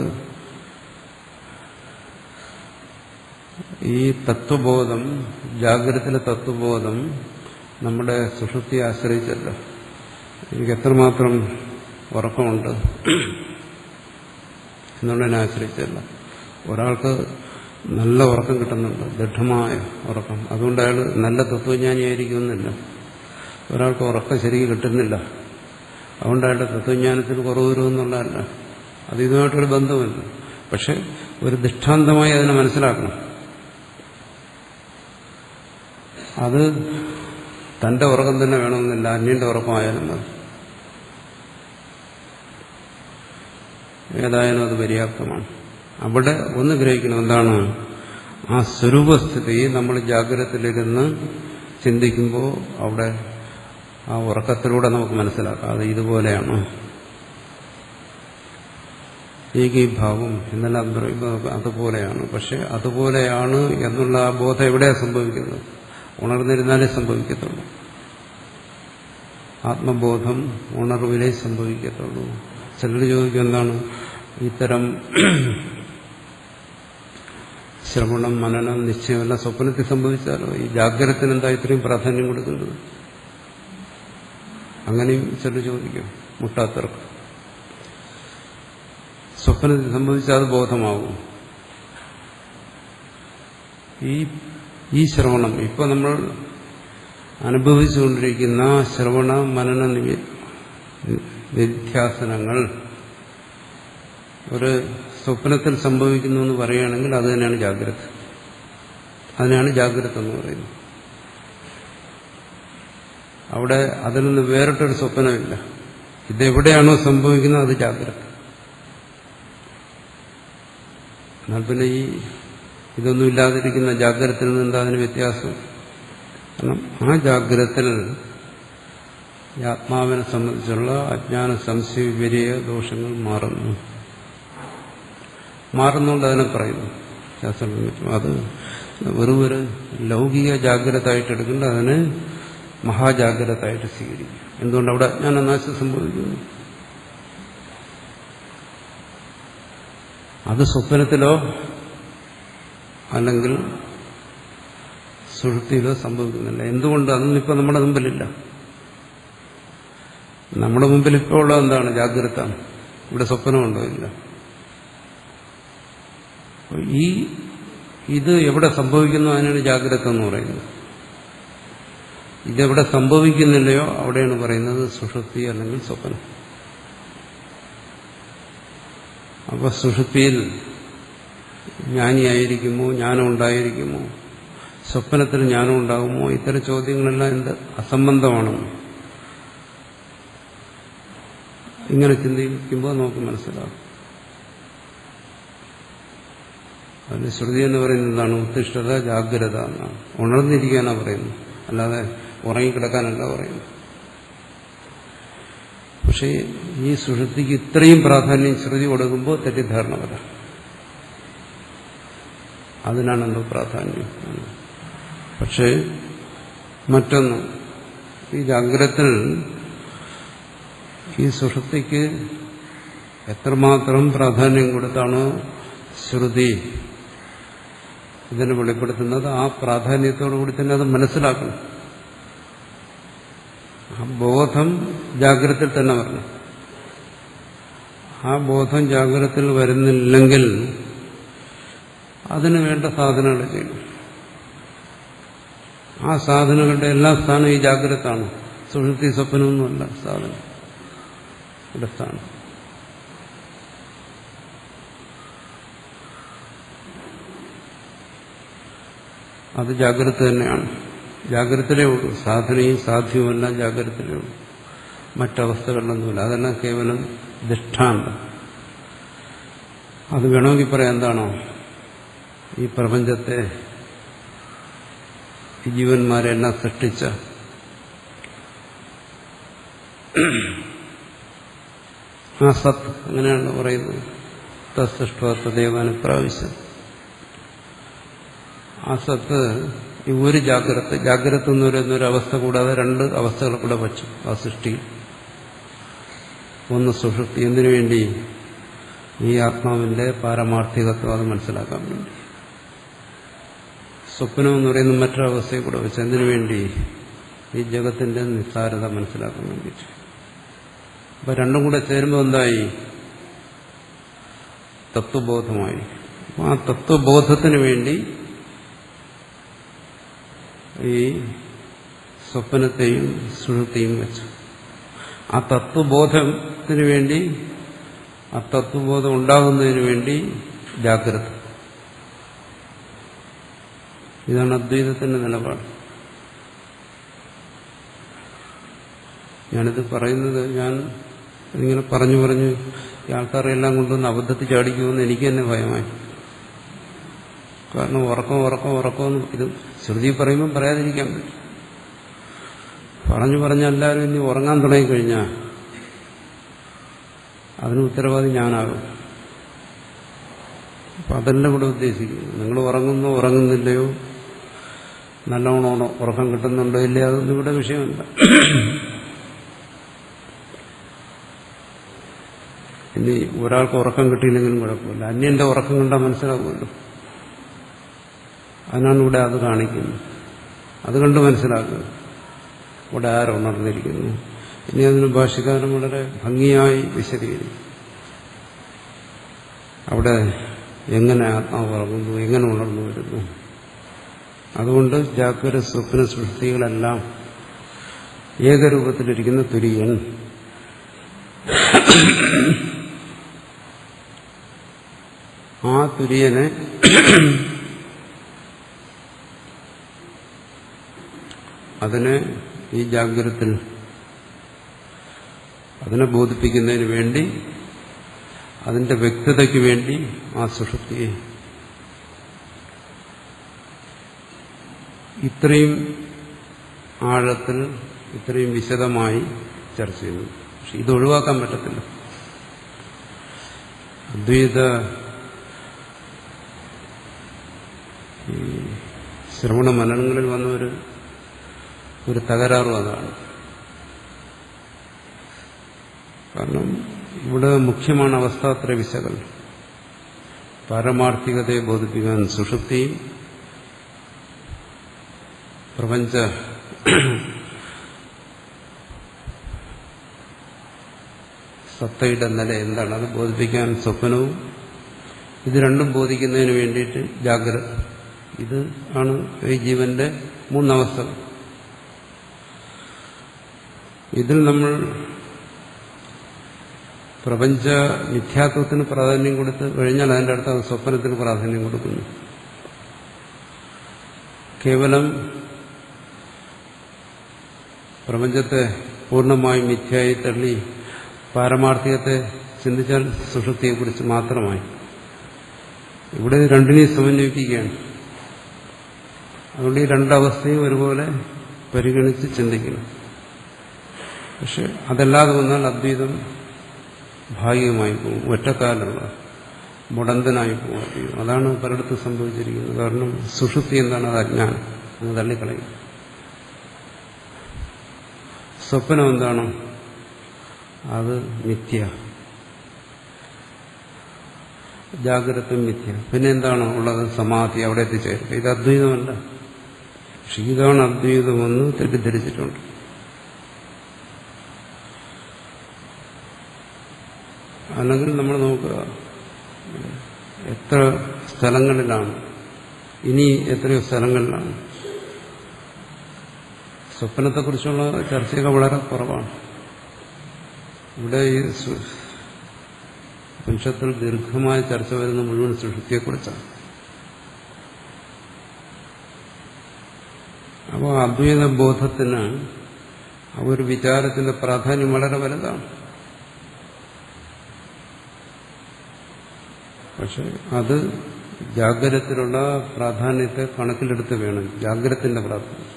ഈ തത്വബോധം, ജാഗ്രതയിലെ തത്വബോധം നമ്മുടെ സുഷുപ്തിയെ ആശ്രയിച്ചല്ല. എനിക്ക് എത്രമാത്രം ഉറക്കമുണ്ട് എന്നുള്ളതിനെ ആശ്രയിച്ചല്ല. ഒരാൾക്ക് നല്ല ഉറക്കം കിട്ടുന്നുണ്ട്, ദൃഢമായ ഉറക്കം, അതുകൊണ്ട് അയാൾ നല്ല തത്വജ്ഞാനിയായിരിക്കുമെന്നില്ല. ഒരാൾക്ക് ഉറക്കം ശരിക്കും കിട്ടുന്നില്ല, അതുകൊണ്ട് അയാളുടെ തത്വജ്ഞാനത്തിന് കുറവ് വരുമെന്നുള്ളതല്ല. അത് ഇതുമായിട്ടൊരു ബന്ധമില്ല. പക്ഷെ ഒരു ദൃഷ്ടാന്തമായി അതിനെ മനസ്സിലാക്കണം. അത് തന്റെ ഉറക്കം തന്നെ വേണമെന്നില്ല, അന്യന്റെ ഉറക്കമായാലും മതി. ഏതായാലും അത് പര്യാപ്തമാണ്. അവിടെ ഒന്ന് ഗ്രഹിക്കണം, എന്താണ് ആ സ്വരൂപസ്ഥിതി. നമ്മൾ ജാഗ്രതയിലിരുന്ന് ചിന്തിക്കുമ്പോൾ അവിടെ ആ ഉറക്കത്തിലൂടെ നമുക്ക് മനസ്സിലാക്കാം അത് ഇതുപോലെയാണ്. ഏകീഭാവം എന്നെല്ലാം പറയുമ്പോൾ അതുപോലെയാണ്. പക്ഷെ അതുപോലെയാണ് എന്നുള്ള ആ ബോധം എവിടെയാണ് സംഭവിക്കുന്നത്? ഉണർന്നിരുന്നാലേ സംഭവിക്കത്തുള്ളൂ. ആത്മബോധം ഉണർവിലേ സംഭവിക്കത്തുള്ളൂ. ചിലർ ചോദിക്കും, എന്താണ് ഇത്തരം ശ്രവണം, മനനം, നിശ്ചയമെല്ലാം സ്വപ്നത്തിൽ സംഭവിച്ചാലോ ഈ ജാഗ്രതത്തിന് എന്താ ഇത്രയും പ്രാധാന്യം കൊടുക്കുന്നത്? അങ്ങനെയും ചിലർ ചോദിക്കും. മുട്ടാത്തർക്ക് സ്വപ്നത്തിൽ സംഭവിച്ചാൽ അത് ബോധമാകും. ഈ ശ്രവണം ഇപ്പൊ നമ്മൾ അനുഭവിച്ചുകൊണ്ടിരിക്കുന്ന ശ്രവണ മനന നിധ്യാസനങ്ങൾ ഒരു സ്വപ്നത്തിൽ സംഭവിക്കുന്നു എന്ന് പറയുകയാണെങ്കിൽ അത് തന്നെയാണ് ജാഗ്രത. അതിനാണ് ജാഗ്രത എന്ന് പറയുന്നത്. അവിടെ അതിൽ നിന്ന് വേറിട്ടൊരു സ്വപ്നമില്ല. ഇതെവിടെയാണോ സംഭവിക്കുന്നത് അത് ജാഗ്രത. എന്നാൽ പിന്നെ ഇതൊന്നും ഇല്ലാതിരിക്കുന്ന ജാഗ്രതയിൽ നിന്ന് എന്താ അതിന് വ്യത്യാസം? കാരണം ആ ജാഗ്രതത്തിൽ ആത്മാവിനെ സംബന്ധിച്ചുള്ള അജ്ഞാന സംശയ വിപരീയ ദോഷങ്ങൾ മാറുന്നുകൊണ്ട് അതിനെ പറയുന്നു ശാസ്ത്രം. അത് വെറും ഒരു ലൗകിക ജാഗ്രത ആയിട്ട് എടുക്കേണ്ട, അതിന് മഹാജാഗ്രത ആയിട്ട് സ്വീകരിക്കും. എന്തുകൊണ്ട് അവിടെ അജ്ഞാനനാശം സംഭവിക്കുന്നു? അത് സ്വപ്നത്തിലോ അല്ലെങ്കിൽ സുഷുപ്തിയിലോ സംഭവിക്കുന്നില്ല. എന്തുകൊണ്ട്? അതൊന്നും ഇപ്പം നമ്മുടെ മുമ്പിലില്ല. നമ്മുടെ മുമ്പിൽ ഇപ്പോൾ ഉള്ളത് എന്താണ്? ജാഗ്രത. ഇവിടെ സ്വപ്നമുണ്ടോ? ഇല്ല. ഇത് എവിടെ സംഭവിക്കുന്നു അതിനാണ് ജാഗ്രത എന്ന് പറയുന്നത്. ഇതെവിടെ സംഭവിക്കുന്നില്ലയോ അവിടെയാണ് പറയുന്നത് സുഷുപ്തി അല്ലെങ്കിൽ സ്വപ്നം. അപ്പോൾ സുഷുപ്തിയിൽ ജ്ഞാനിയായിരിക്കുമോ, ജ്ഞാനം ഉണ്ടായിരിക്കുമോ, സ്വപ്നത്തിൽ ജ്ഞാനം ഉണ്ടാകുമോ, ഇത്തരം ചോദ്യങ്ങളെല്ലാം എന്ത് അസംബന്ധമാണ്. ഇങ്ങനെ ചിന്തിക്കുമ്പോൾ നമുക്ക് മനസ്സിലാകും. അതിന് ശ്രുതി എന്ന് പറയുന്നത് എന്താണ്? ഉത്തിഷ്ഠത ജാഗ്രത എന്നാണ്. ഉണർന്നിരിക്കാനാണ് പറയുന്നത്, അല്ലാതെ ഉറങ്ങിക്കിടക്കാനല്ല പറയുന്നത്. പക്ഷേ ഈ സുഷുപ്തിക്ക് ഇത്രയും പ്രാധാന്യം ശ്രുതി കൊടുക്കുമ്പോൾ തെറ്റിദ്ധാരണ വരാം. അതിനാണെന്തോ പ്രാധാന്യം. പക്ഷേ മറ്റൊന്ന്, ഈ ജാഗ്രതത്തിൽ ഈ സുഷുപ്തിക്ക് എത്രമാത്രം പ്രാധാന്യം കൊടുത്താണ് ശ്രുതി ഇതിനെ വെളിപ്പെടുത്തുന്നത്, ആ പ്രാധാന്യത്തോടു കൂടി തന്നെ അത് മനസ്സിലാക്കണം. ആ ബോധം ജാഗ്രതയിൽ തന്നെ വരണം. ആ ബോധം ജാഗ്രതയിൽ വരുന്നില്ലെങ്കിൽ അതിന് വേണ്ട സാധനങ്ങൾ ചെയ്യണം. ആ സാധനങ്ങളുടെ എല്ലാ സ്ഥാനവും ഈ ജാഗ്രതാണ്. സുഷുപ്തി സ്വപ്നമൊന്നുമല്ല സാധനം, ഇവിടെ സ്ഥാനം. അത് ജാഗ്രത തന്നെയാണ്. ജാഗ്രതയിലേ ഉള്ളൂ. സാധനയും സാധ്യവുമെല്ലാം ജാഗ്രതയിലേ ഉള്ളൂ. മറ്റവസ്ഥകളിലൊന്നുമില്ല. അതെല്ലാം കേവലം ദൃഷ്ടാന്തം. അത് വേണമെങ്കിൽ പറയാം, എന്താണോ ഈ പ്രപഞ്ചത്തെ, ഈ ജീവന്മാരെല്ലാം സൃഷ്ടിച്ച ആ സത്ത്, അങ്ങനെയാണ് പറയുന്നത്. തസ്സൃഷ്ടദേവാന് പ്രാവശ്യം ആ സത്ത് ഈ ഒരു ജാഗ്രത എന്ന് പറയുന്നൊരവസ്ഥ കൂടാതെ രണ്ട് അവസ്ഥകൾ കൂടെ വച്ചു ആ സൃഷ്ടി. ഒന്ന് സുഷുപ്തി, എന്തിനു വേണ്ടി? ഈ ആത്മാവിന്റെ പാരമാർത്ഥികത്വം അത് മനസ്സിലാക്കാൻ വേണ്ടി. സ്വപ്നം എന്ന് പറയുന്ന മറ്റൊരവസ്ഥയെ കൂടെ വെച്ച് എന്തിനു വേണ്ടി? ഈ ജഗത്തിന്റെ നിസ്സാരത മനസ്സിലാക്കാൻ വേണ്ടിയിട്ട്. അപ്പൊ രണ്ടും കൂടെ ചേരുമ്പോൾ എന്തായി? തത്വബോധമായി. ആ തത്വബോധത്തിന് വേണ്ടി ഈ സ്വപ്നത്തെയും സുഷുപ്തിയും വെച്ചു. ആ തത്വബോധത്തിന് വേണ്ടി, ആ തത്വബോധം ഉണ്ടാകുന്നതിന് വേണ്ടി ജാഗ്രത. ഇതാണ് അദ്വൈതത്തിന്റെ നിലപാട്. ഞാനിത് പറയുന്നത്, ഞാൻ ഇങ്ങനെ പറഞ്ഞു ഈ ആൾക്കാരെല്ലാം കൊണ്ടുവന്ന് അബദ്ധത്തിൽ ചാടിക്കുമെന്ന് എനിക്ക് തന്നെ ഭയമായി. കാരണം ഉറക്കം ഇത് ശ്രുതി പറയുമ്പോൾ പറയാതിരിക്കാൻ പറ്റും. പറഞ്ഞെല്ലാവരും ഇനി ഉറങ്ങാൻ തുടങ്ങിക്കഴിഞ്ഞാൽ അതിന് ഉത്തരവാദി ഞാനാകും. അപ്പം അതെല്ലാം കൂടെ ഉദ്ദേശിക്കുന്നു. നിങ്ങൾ ഉറങ്ങുന്നില്ലയോ, നല്ലോണം ഉറക്കം കിട്ടുന്നുണ്ടോ ഇല്ലയോ, അതൊന്നും ഇവിടെ വിഷയമല്ല. ഇനി ഒരാൾക്ക് ഉറക്കം കിട്ടിയില്ലെങ്കിലും കുഴപ്പമില്ല, അന്യന്റെ ഉറക്കം കണ്ടാൽ മനസ്സിലാകുമല്ലോ. അതിനാണ് ഇവിടെ അത് കാണിക്കുന്നത്. അത് കണ്ട് മനസ്സിലാക്കുക ഇവിടെ ആരുണർന്നിരിക്കുന്നു. ഇനി അതിന് ഭാഷ്യകാരൻ വളരെ ഭംഗിയായി വിശദീകരിക്കും. അവിടെ എങ്ങനെ ആത്മാവ് ഉറങ്ങുന്നു, എങ്ങനെ ഉണർന്നു വരുന്നു. അതുകൊണ്ട് ജാഗ്രത സ്വപ്ന സൃഷ്ടികളെല്ലാം ഏകരൂപത്തിലിരിക്കുന്ന തുര്യൻ. ആ തുര്യനെ അതിനെ ഈ ജാഗ്രതത്തിൽ അതിനെ ബോധിപ്പിക്കുന്നതിന് വേണ്ടി, അതിന്റെ വ്യക്തതയ്ക്ക് വേണ്ടി ആ സുഷുപ്തിയെ ഇത്രയും ആഴത്തിൽ, ഇത്രയും വിശദമായി ചർച്ച ചെയ്യുന്നു. പക്ഷെ ഇത് ഒഴിവാക്കാൻ പറ്റത്തില്ല. അദ്വൈത ശ്രവണ മനനങ്ങളിൽ വന്ന ഒരു തകരാറും അതാണ്. കാരണം ഇവിടെ മുഖ്യമാണ് അവസ്ഥാത്രയ വിശകലനം. പാരമാർത്ഥികതയെ ബോധിപ്പിക്കാൻ സുഷുപ്തിയും പ്രപഞ്ച സത്തയുടെ നില എന്താണ് അത് ബോധിപ്പിക്കാൻ സ്വപ്നവും, ഇത് രണ്ടും ബോധിക്കുന്നതിന് വേണ്ടിയിട്ട് ജാഗ്രത. ഇത് ആണ് ഈ ജീവന്റെ മൂന്നവസ്ഥ. ഇതിൽ നമ്മൾ പ്രപഞ്ച മിഥ്യാത്വത്തിന് പ്രാധാന്യം കൊടുത്ത് കഴിഞ്ഞാൽ അതിൻ്റെ അടുത്ത് അത് സ്വപ്നത്തിന് പ്രാധാന്യം കൊടുക്കുന്നു. കേവലം പ്രപഞ്ചത്തെ പൂർണ്ണമായും മിഥ്യയായി തള്ളി പാരമാർത്ഥികത്തെ ചിന്തിച്ചാൽ സുഷുപ്തിയെക്കുറിച്ച് മാത്രമായി. ഇവിടെ രണ്ടിനെയും സമന്വയിപ്പിക്കുകയാണ്. അതുകൊണ്ട് ഈ രണ്ടവസ്ഥയും ഒരുപോലെ പരിഗണിച്ച് ചിന്തിക്കണം. പക്ഷെ അതല്ലാതെ വന്നാൽ അദ്വൈതം ഭാഗികമായി പോകും, ഒറ്റക്കാലുള്ള മുടന്തനായി പോകും അദ്വൈതം. അതാണ് പലയിടത്തും സംഭവിച്ചിരിക്കുന്നത്. കാരണം സുഷുപ്തി എന്താണ്? അത് അജ്ഞാനം, അങ്ങ് തള്ളിക്കളയും. സ്വപ്നം എന്താണ്? അത് മിഥ്യ, ജാഗ്രത മിഥ്യ. പിന്നെ എന്താണ് ഉള്ളത്? സമാധി, അവിടെ എത്തിച്ചേരുക. ഇത് അദ്വൈതമല്ല. പക്ഷെ ഇതാണ് അദ്വൈതമെന്ന് തെറ്റിദ്ധരിച്ചിട്ടുണ്ട്. അല്ലെങ്കിൽ നമ്മൾ നോക്കുക, എത്ര സ്ഥലങ്ങളിലാണ്, ഇനി എത്രയോ സ്ഥലങ്ങളിലാണ് സ്വപ്നത്തെക്കുറിച്ചുള്ള ചർച്ചയൊക്കെ വളരെ കുറവാണ്. ഇവിടെ ഈ ഉപനിഷത്തിൽ ദീർഘമായ ചർച്ച വരുന്ന മുഴുവൻ സുഷുപ്തിയെക്കുറിച്ചാണ്. അപ്പോൾ അദ്വൈത ബോധത്തിന് ആ ഒരു വിചാരത്തിന്റെ പ്രാധാന്യം വളരെ വലുതാണ്. പക്ഷെ അത് ജാഗ്രതത്തിലുള്ള പ്രാധാന്യത്തെ കണക്കിലെടുത്ത് വേണം, ജാഗ്രതത്തിന്റെ പ്രാധാന്യം.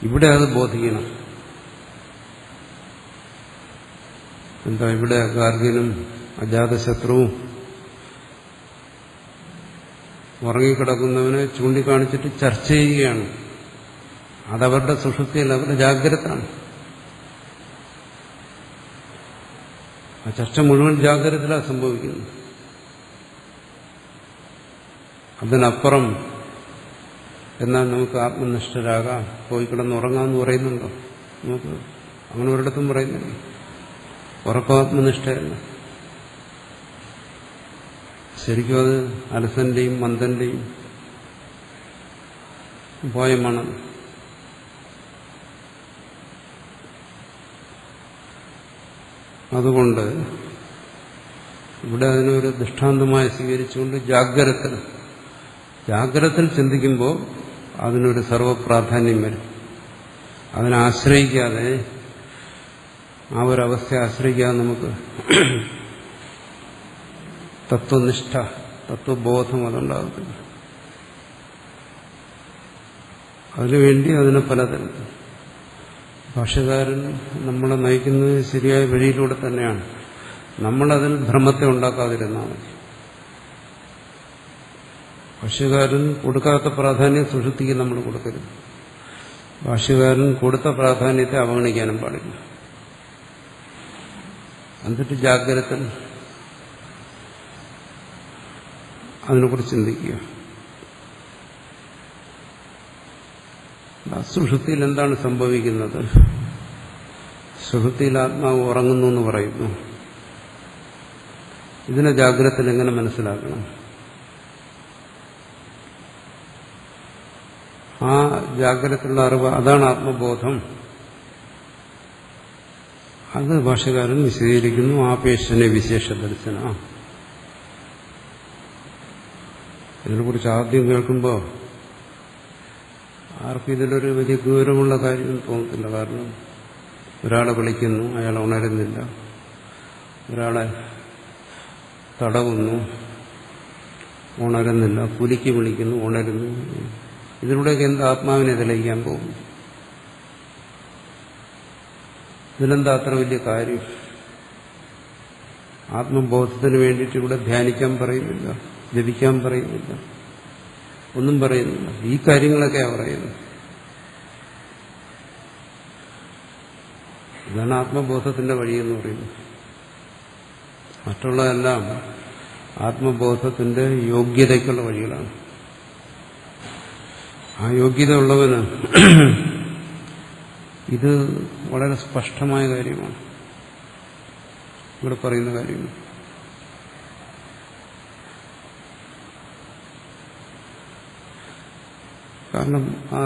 ഇവിടെ അത് ബോധിക്കണം. എന്താ ഇവിടെ ഗാർഗ്യനും അജാതശത്രുവും ഉറങ്ങിക്കിടക്കുന്നവനെ ചൂണ്ടിക്കാണിച്ചിട്ട് ചർച്ച ചെയ്യുകയാണ്. അതവരുടെ സുഷുപ്തിയല്ല, അവരുടെ ജാഗ്രതാണ്. ആ ചർച്ച മുഴുവൻ ജാഗ്രതയിലാണ് സംഭവിക്കുന്നത്. അതിനപ്പുറം എന്നാൽ നമുക്ക് ആത്മനിഷ്ഠരാകാം, പോയി കിടന്നുറങ്ങാമെന്ന് പറയുന്നുണ്ടോ? നമുക്ക് അങ്ങനെ ഒരിടത്തും പറയുന്നില്ല. ഉറക്കാത്മനിഷ്ഠയല്ല. ശരിക്കും അത് അലസന്റെയും മന്ദന്റെയും ഉപായമാണ്. അതുകൊണ്ട് ഇവിടെ അതിനൊരു ദൃഷ്ടാന്തമായി സ്വീകരിച്ചുകൊണ്ട് ജാഗ്രതത്തിൽ ചിന്തിക്കുമ്പോൾ അതിനൊരു സർവപ്രാധാന്യം വരും. അതിനെ ആശ്രയിക്കാതെ, ആ ഒരവസ്ഥയെ ആശ്രയിക്കാതെ നമുക്ക് തത്വനിഷ്ഠ, തത്വബോധം അതുണ്ടാകത്തില്ല. അതിനുവേണ്ടി അതിനെ പലതരത്തിൽ ഭാഷ്യകാരൻ നമ്മളെ നയിക്കുന്നത് ശരിയായ വഴിയിലൂടെ തന്നെയാണ്. നമ്മളതിൽ ഭ്രമത്തെ ഉണ്ടാക്കാതിരുന്നാൽ മതി. ഭാഷ്യകാരൻ കൊടുക്കാത്ത പ്രാധാന്യം സുഷുപ്തിക്ക് നമ്മൾ കൊടുക്കരുത്. ഭാഷ്യകാരൻ കൊടുത്ത പ്രാധാന്യത്തെ അവഗണിക്കാനും പാടില്ല. എന്നിട്ട് ജാഗ്രത അതിനെക്കുറിച്ച് ചിന്തിക്കുക. സുഷുപ്തിയിൽ എന്താണ് സംഭവിക്കുന്നത്? സുഷുപ്തിയിൽ ആത്മാവ് ഉറങ്ങുന്നു എന്ന് പറയുന്നു. ഇതിനെ ജാഗ്രതയിൽ എങ്ങനെ മനസ്സിലാക്കണം? ആ ജാഗ്രതയുള്ള അറിവ്, അതാണ് ആത്മബോധം. അത് ഭാഷ്യകാരൻ വിശദീകരിക്കുന്നു. ആപേക്ഷനെ വിശേഷ ദർശന. ഇതിനെക്കുറിച്ച് ആദ്യം കേൾക്കുമ്പോൾ ആർക്കും ഇതിലൊരു വലിയ ഗൗരവമുള്ള കാര്യം തോന്നത്തില്ല. കാരണം ഒരാളെ വിളിക്കുന്നു, അയാൾ ഉണരുന്നില്ല. ഒരാളെ തടവുന്നു, ഉണരുന്നില്ല. പുലിക്ക് വിളിക്കുന്നു, ഉണരുന്നു. ഇതിലൂടെയൊക്കെ എന്താ ആത്മാവിനെ തെളിയിക്കാൻ പോകും? ഇതിലെന്താ അത്ര വലിയ കാര്യം? ആത്മബോധത്തിന് വേണ്ടിയിട്ട് ഇവിടെ ധ്യാനിക്കാൻ പറയുന്നില്ല, ജപിക്കാൻ പറയുന്നില്ല, ഒന്നും പറയുന്നില്ല. ഈ കാര്യങ്ങളൊക്കെയാണ് പറയുന്നത്. ഇതാണ് ആത്മബോധത്തിന്റെ വഴിയെന്ന് പറയുന്നത്. മറ്റുള്ളതെല്ലാം ആത്മബോധത്തിന്റെ യോഗ്യതയ്ക്കുള്ള വഴികളാണ്. ആ യോഗ്യത ഉള്ളവന് ഇത് വളരെ സ്പഷ്ടമായ കാര്യമാണ്. ഇവിടെ പറയുന്ന കാര്യമാണ്. കാരണം ആ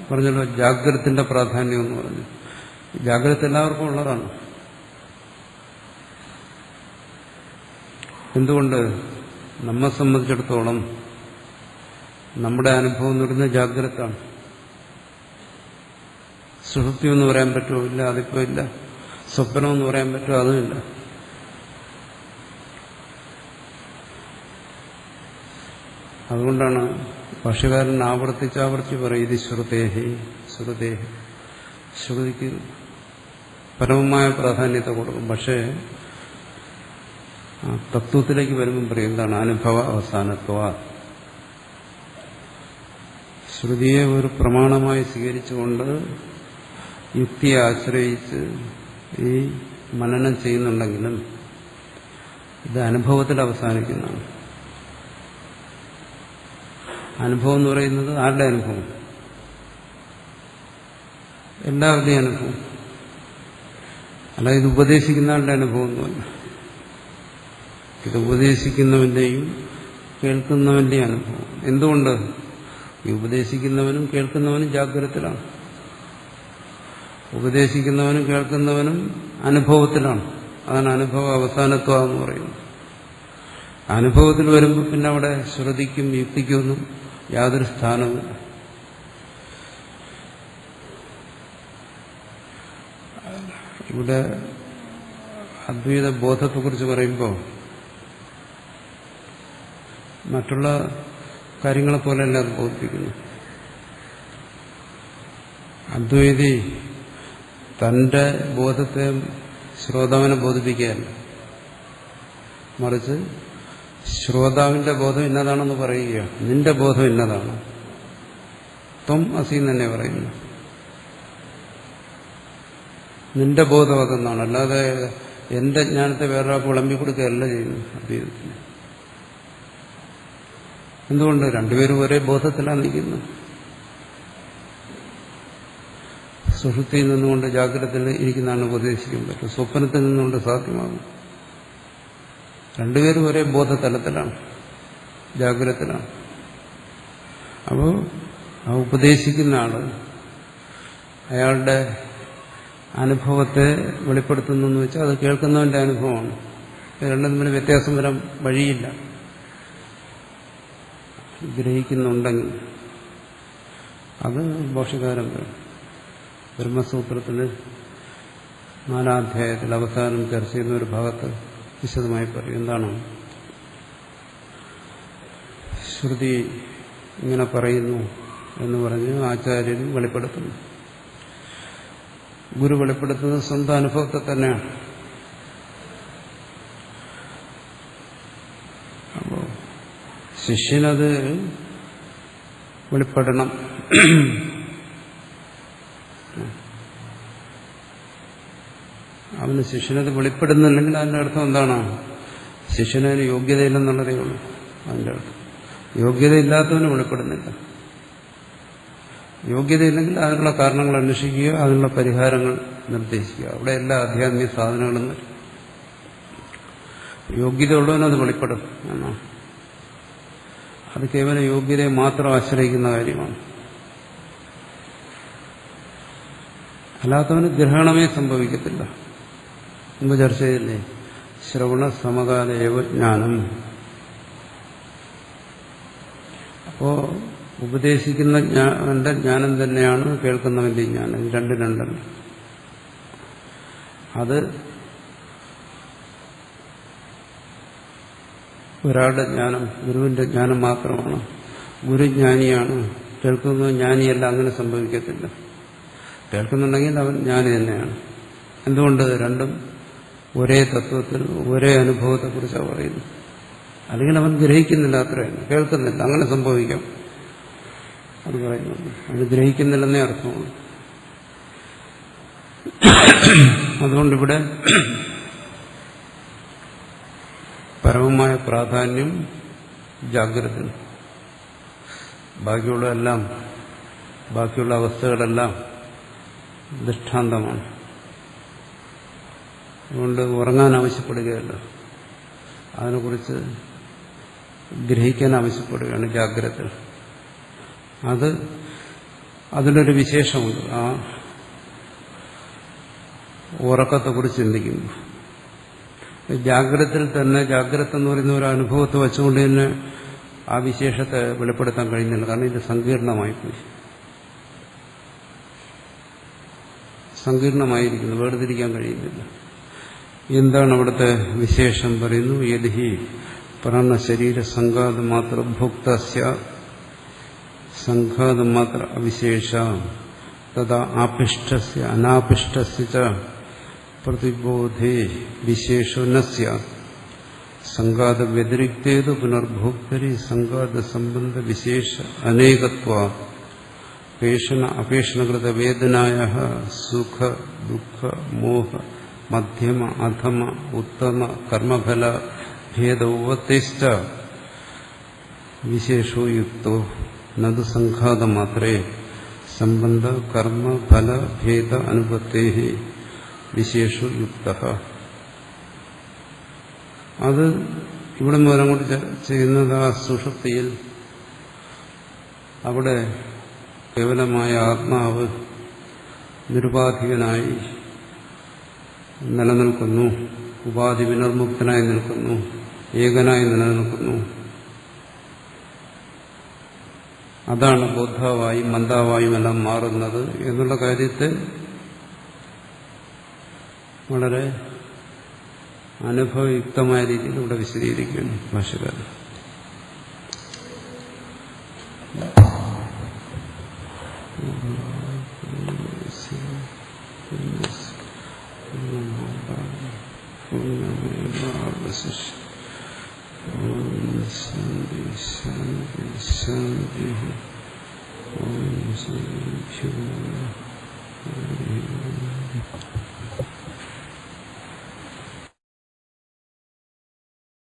പറഞ്ഞല്ലോ, ജാഗ്രതത്തിന്റെ പ്രാധാന്യം എന്ന് പറഞ്ഞു. ജാഗ്രത എല്ലാവർക്കും ഉള്ളതാണ്. എന്തുകൊണ്ട്? നമ്മെ സംബന്ധിച്ചിടത്തോളം നമ്മുടെ അനുഭവം എന്ന് പറയുന്നത് ജാഗ്രതാണ്. സുഷുപ്തി എന്ന് പറയാൻ പറ്റുമോ? ഇല്ല, അതിപ്പോ ഇല്ല. സ്വപ്നം എന്ന് പറയാൻ പറ്റുമോ? അതുമില്ല. അതുകൊണ്ടാണ് ഭാഷ്യകാരൻ ആവർത്തിച്ചാവർത്തി പറയും ഇത് ശ്രുതേഹി ശ്രുതേഹി. ശ്രുതിക്ക് പരമമായ പ്രാധാന്യത്തെ കൊടുക്കും. പക്ഷേ തത്വത്തിലേക്ക് വരുമ്പം പറയും എന്താണ്? അനുഭവ അവസാനത്വ. ശ്രുതിയെ ഒരു പ്രമാണമായി സ്വീകരിച്ചുകൊണ്ട് യുക്തിയെ ആശ്രയിച്ച് ഈ മനനം ചെയ്യുന്നുണ്ടെങ്കിലും ഇത് അനുഭവത്തിൽ അവസാനിക്കുന്നതാണ്. അനുഭവം എന്ന് പറയുന്നത് ആരുടെ അനുഭവം? എല്ലാവരുടെയും അനുഭവം. അല്ല, ഇത് ഉപദേശിക്കുന്ന ആളുടെ അനുഭവമൊന്നുമല്ല. ഇത് ഉപദേശിക്കുന്നവന്റെയും കേൾക്കുന്നവന്റെയും അനുഭവം. എന്തുകൊണ്ട്? ഈ ഉപദേശിക്കുന്നവനും കേൾക്കുന്നവനും ജാഗ്രതത്തിലാണ്. ഉപദേശിക്കുന്നവനും കേൾക്കുന്നവനും അനുഭവത്തിലാണ്. അതാണ് അനുഭവ അവസാനത്വം എന്ന് പറയുന്നത്. അനുഭവത്തിൽ വരുമ്പോൾ പിന്നെ അവിടെ ശ്രുതിക്കും യുക്തിക്കും ഒന്നും യാതൊരു സ്ഥാനവുമില്ല. ഇവിടെ അദ്വൈത ബോധത്തെക്കുറിച്ച് പറയുമ്പോൾ മറ്റുള്ള കാര്യങ്ങളെപ്പോലെയല്ല അത് ബോധിപ്പിക്കുന്നു. അദ്വൈതി തന്റെ ബോധത്തെ ശ്രോതാവിനെ ബോധിപ്പിക്കുകയല്ല, മറിച്ച് ശ്രോതാവിന്റെ ബോധം ഇന്നതാണെന്ന് പറയുകയാണ്. നിന്റെ ബോധം ഇന്നതാണ്, ത്വം അസി തന്നെ പറയുന്നു. നിന്റെ ബോധം അതെന്നാണ്. അല്ലാതെ എന്റെ ജ്ഞാനത്തെ വേറൊരാൾക്ക് വിളമ്പി കൊടുക്കുകയല്ല ചെയ്യുന്നു അദ്വൈതത്തിന്. എന്തുകൊണ്ട്? രണ്ടുപേരും ഒരേ ബോധത്തിലാണ് നിൽക്കുന്നത്. സുഷുപ്തിയിൽ നിന്നുകൊണ്ട് ജാഗ്രതയിൽ ഇരിക്കുന്നതാണ് ഉപദേശിക്കാൻ പറ്റും. സ്വപ്നത്തിൽ നിന്നുകൊണ്ട് സാധ്യമാകും. രണ്ടുപേരും ഒരേ ബോധതലത്തിലാണ്, ജാഗ്രതത്തിലാണ്. അപ്പോൾ ആ ഉപദേശിക്കുന്ന ആള് അയാളുടെ അനുഭവത്തെ വെളിപ്പെടുത്തുന്നു എന്ന് വെച്ചാൽ അത് കേൾക്കുന്നവന്റെ അനുഭവമാണ്. രണ്ടും തമ്മിൽ വ്യത്യാസം വരാൻ വഴിയില്ല. ഗ്രഹിക്കുന്നുണ്ടെങ്കിൽ അത് ഭാഷ്യകാരൻ ബ്രഹ്മസൂത്രത്തിൽ 4-ാം അധ്യായത്തിൽ അവസാനം ചർച്ച ചെയ്യുന്ന ഒരു ഭാഗത്ത് വിശദമായി പറയും. എന്താണ്? ശ്രുതി ഇങ്ങനെ പറയുന്നു എന്ന് പറഞ്ഞ് ആചാര്യൻ വെളിപ്പെടുത്തുന്നു. ഗുരു വെളിപ്പെടുത്തുന്നത് സ്വന്തം അനുഭവത്തെ തന്നെയാണ്. അപ്പോൾ ശിഷ്യനത് വെളിപ്പെടണം. അവന് ശിഷ്യനത് വെളിപ്പെടുന്നില്ലെങ്കിൽ അതിൻ്റെ അർത്ഥം എന്താണ്? ശിഷ്യനതിന് യോഗ്യതയില്ലെന്നുള്ളതേ ഉള്ളൂ. അതിൻ്റെ അർത്ഥം യോഗ്യതയില്ലാത്തവന് വെളിപ്പെടുന്നില്ല. യോഗ്യതയില്ലെങ്കിൽ അതിനുള്ള കാരണങ്ങൾ അന്വേഷിക്കുക, അതിനുള്ള പരിഹാരങ്ങൾ നിർദ്ദേശിക്കുക. അവിടെ എല്ലാ ആധ്യാത്മിക സാധനങ്ങളും വരും. യോഗ്യതയുള്ളവനത് വെളിപ്പെടും എന്നാണ്. അത് കേവലം യോഗ്യതയെ മാത്രം ആശ്രയിക്കുന്ന കാര്യമാണ്. അല്ലാത്തവന് ഗ്രഹണമേ സംഭവിക്കത്തില്ല. മുമ്പ് ചർച്ച ചെയ്തില്ലേ? ശ്രവണ സമകാലയവ ജ്ഞാനം. അപ്പോ ഉപദേശിക്കുന്ന ജ്ഞാനം തന്നെയാണ് കേൾക്കുന്നവന്റെ ജ്ഞാനം. രണ്ടല്ല. അത് ഒരാളുടെ ജ്ഞാനം ഗുരുവിന്റെ ജ്ഞാനം മാത്രമാണ്. ഗുരുജ്ഞാനിയാണ്, കേൾക്കുന്നത് ജ്ഞാനിയല്ല. അങ്ങനെ സംഭവിക്കത്തില്ല. കേൾക്കുന്നുണ്ടെങ്കിൽ അവൻ ജ്ഞാനി തന്നെയാണ്. എന്തുകൊണ്ട്? രണ്ടും ഒരേ തത്വത്തിൽ ഒരേ അനുഭവത്തെക്കുറിച്ചാണ് പറയുന്നത്. അല്ലെങ്കിൽ അവൻ ഗ്രഹിക്കുന്നില്ല, അത്രയാണ്, കേൾക്കുന്നില്ല. അങ്ങനെ സംഭവിക്കാം. അത് പറയുന്നുണ്ട്. അത് ഗ്രഹിക്കുന്നില്ലെന്നേ അർത്ഥമാണ്. അതുകൊണ്ടിവിടെ പരമമായ പ്രാധാന്യം ജാഗ്രത. ബാക്കിയുള്ള അവസ്ഥകളെല്ലാം ദൃഷ്ടാന്തമാണ്. അതുകൊണ്ട് ഉറങ്ങാൻ ആവശ്യപ്പെടുകയല്ല, അതിനെക്കുറിച്ച് ഗ്രഹിക്കാൻ ആവശ്യപ്പെടുകയാണ് ജാഗ്രത. അതിലൊരു വിശേഷമുണ്ട്. ആ ഉറക്കത്തെക്കുറിച്ച് ചിന്തിക്കുന്നു. ജാഗ്രതത്തിൽ തന്നെ ജാഗ്രത എന്ന് പറയുന്ന ഒരു അനുഭവത്തെ വെച്ചുകൊണ്ട് തന്നെ ആ വിശേഷത്തെ വെളിപ്പെടുത്താൻ കഴിയുന്നില്ല. കാരണം ഇത് സങ്കീർണമായിപ്പോയി, സങ്കീർണമായിരിക്കുന്നു, വേർതിരിക്കാൻ കഴിയുന്നില്ല. എന്താണ് അവിടുത്തെ വിശേഷം പറയുന്നു? യദി പ്രാണ ശരീര സംഘാതമാത്ര ഭുക്തസ്യ സംഘാതമാത്ര അവിശേഷ തഥാ ആപിഷ്ടസ്യ അനാപിഷ്ടസ്യ ച പ്രതിബോധേ വിശേഷോ ന സ്യാത് സംഘാത വ്യതിരിക്തേതു പുനർഭോക്തരി സംഘാത സംബന്ധ വിശേഷ അനേകത്വാ പേഷണ അപേഷണകൃത വേദനായ സുഖ ദുഃഖ മോഹ മധ്യമ അധമ ഉത്തമ കർമ്മഫല ഭേദോവത്തേശ്ച വിശേഷോ യുക്തോ നതു സംഘാത മാത്രേ സംബന്ധ കർമ്മ ഫല ഭേദ അനുപത്തേ വിശേഷോ യുക്ത. അത് ഇവിടെ മുതൽ അങ്ങോട്ട് ചെയ്യുന്നത് ആ സുഷുപ്തിയിൽ അവിടെ കേവലമായ ആത്മാവ് നിരുപാധികനായി നിലനിൽക്കുന്നു, ഉപാധി വിനിർമുക്തനായി നിൽക്കുന്നു, ഏകനായി നിലനിൽക്കുന്നു. അതാണ് ബോദ്ധാവായും മന്ദാവായും എല്ലാം മാറുന്നത് എന്നുള്ള കാര്യത്തെ വളരെ അനുഭവയുക്തമായ രീതിയിൽ ഇവിടെ വിശദീകരിക്കുന്നു ഭാഷകാരൻ. ശാന്തി ശാന്തി ശാന്തി. ഓം ശാന്തി.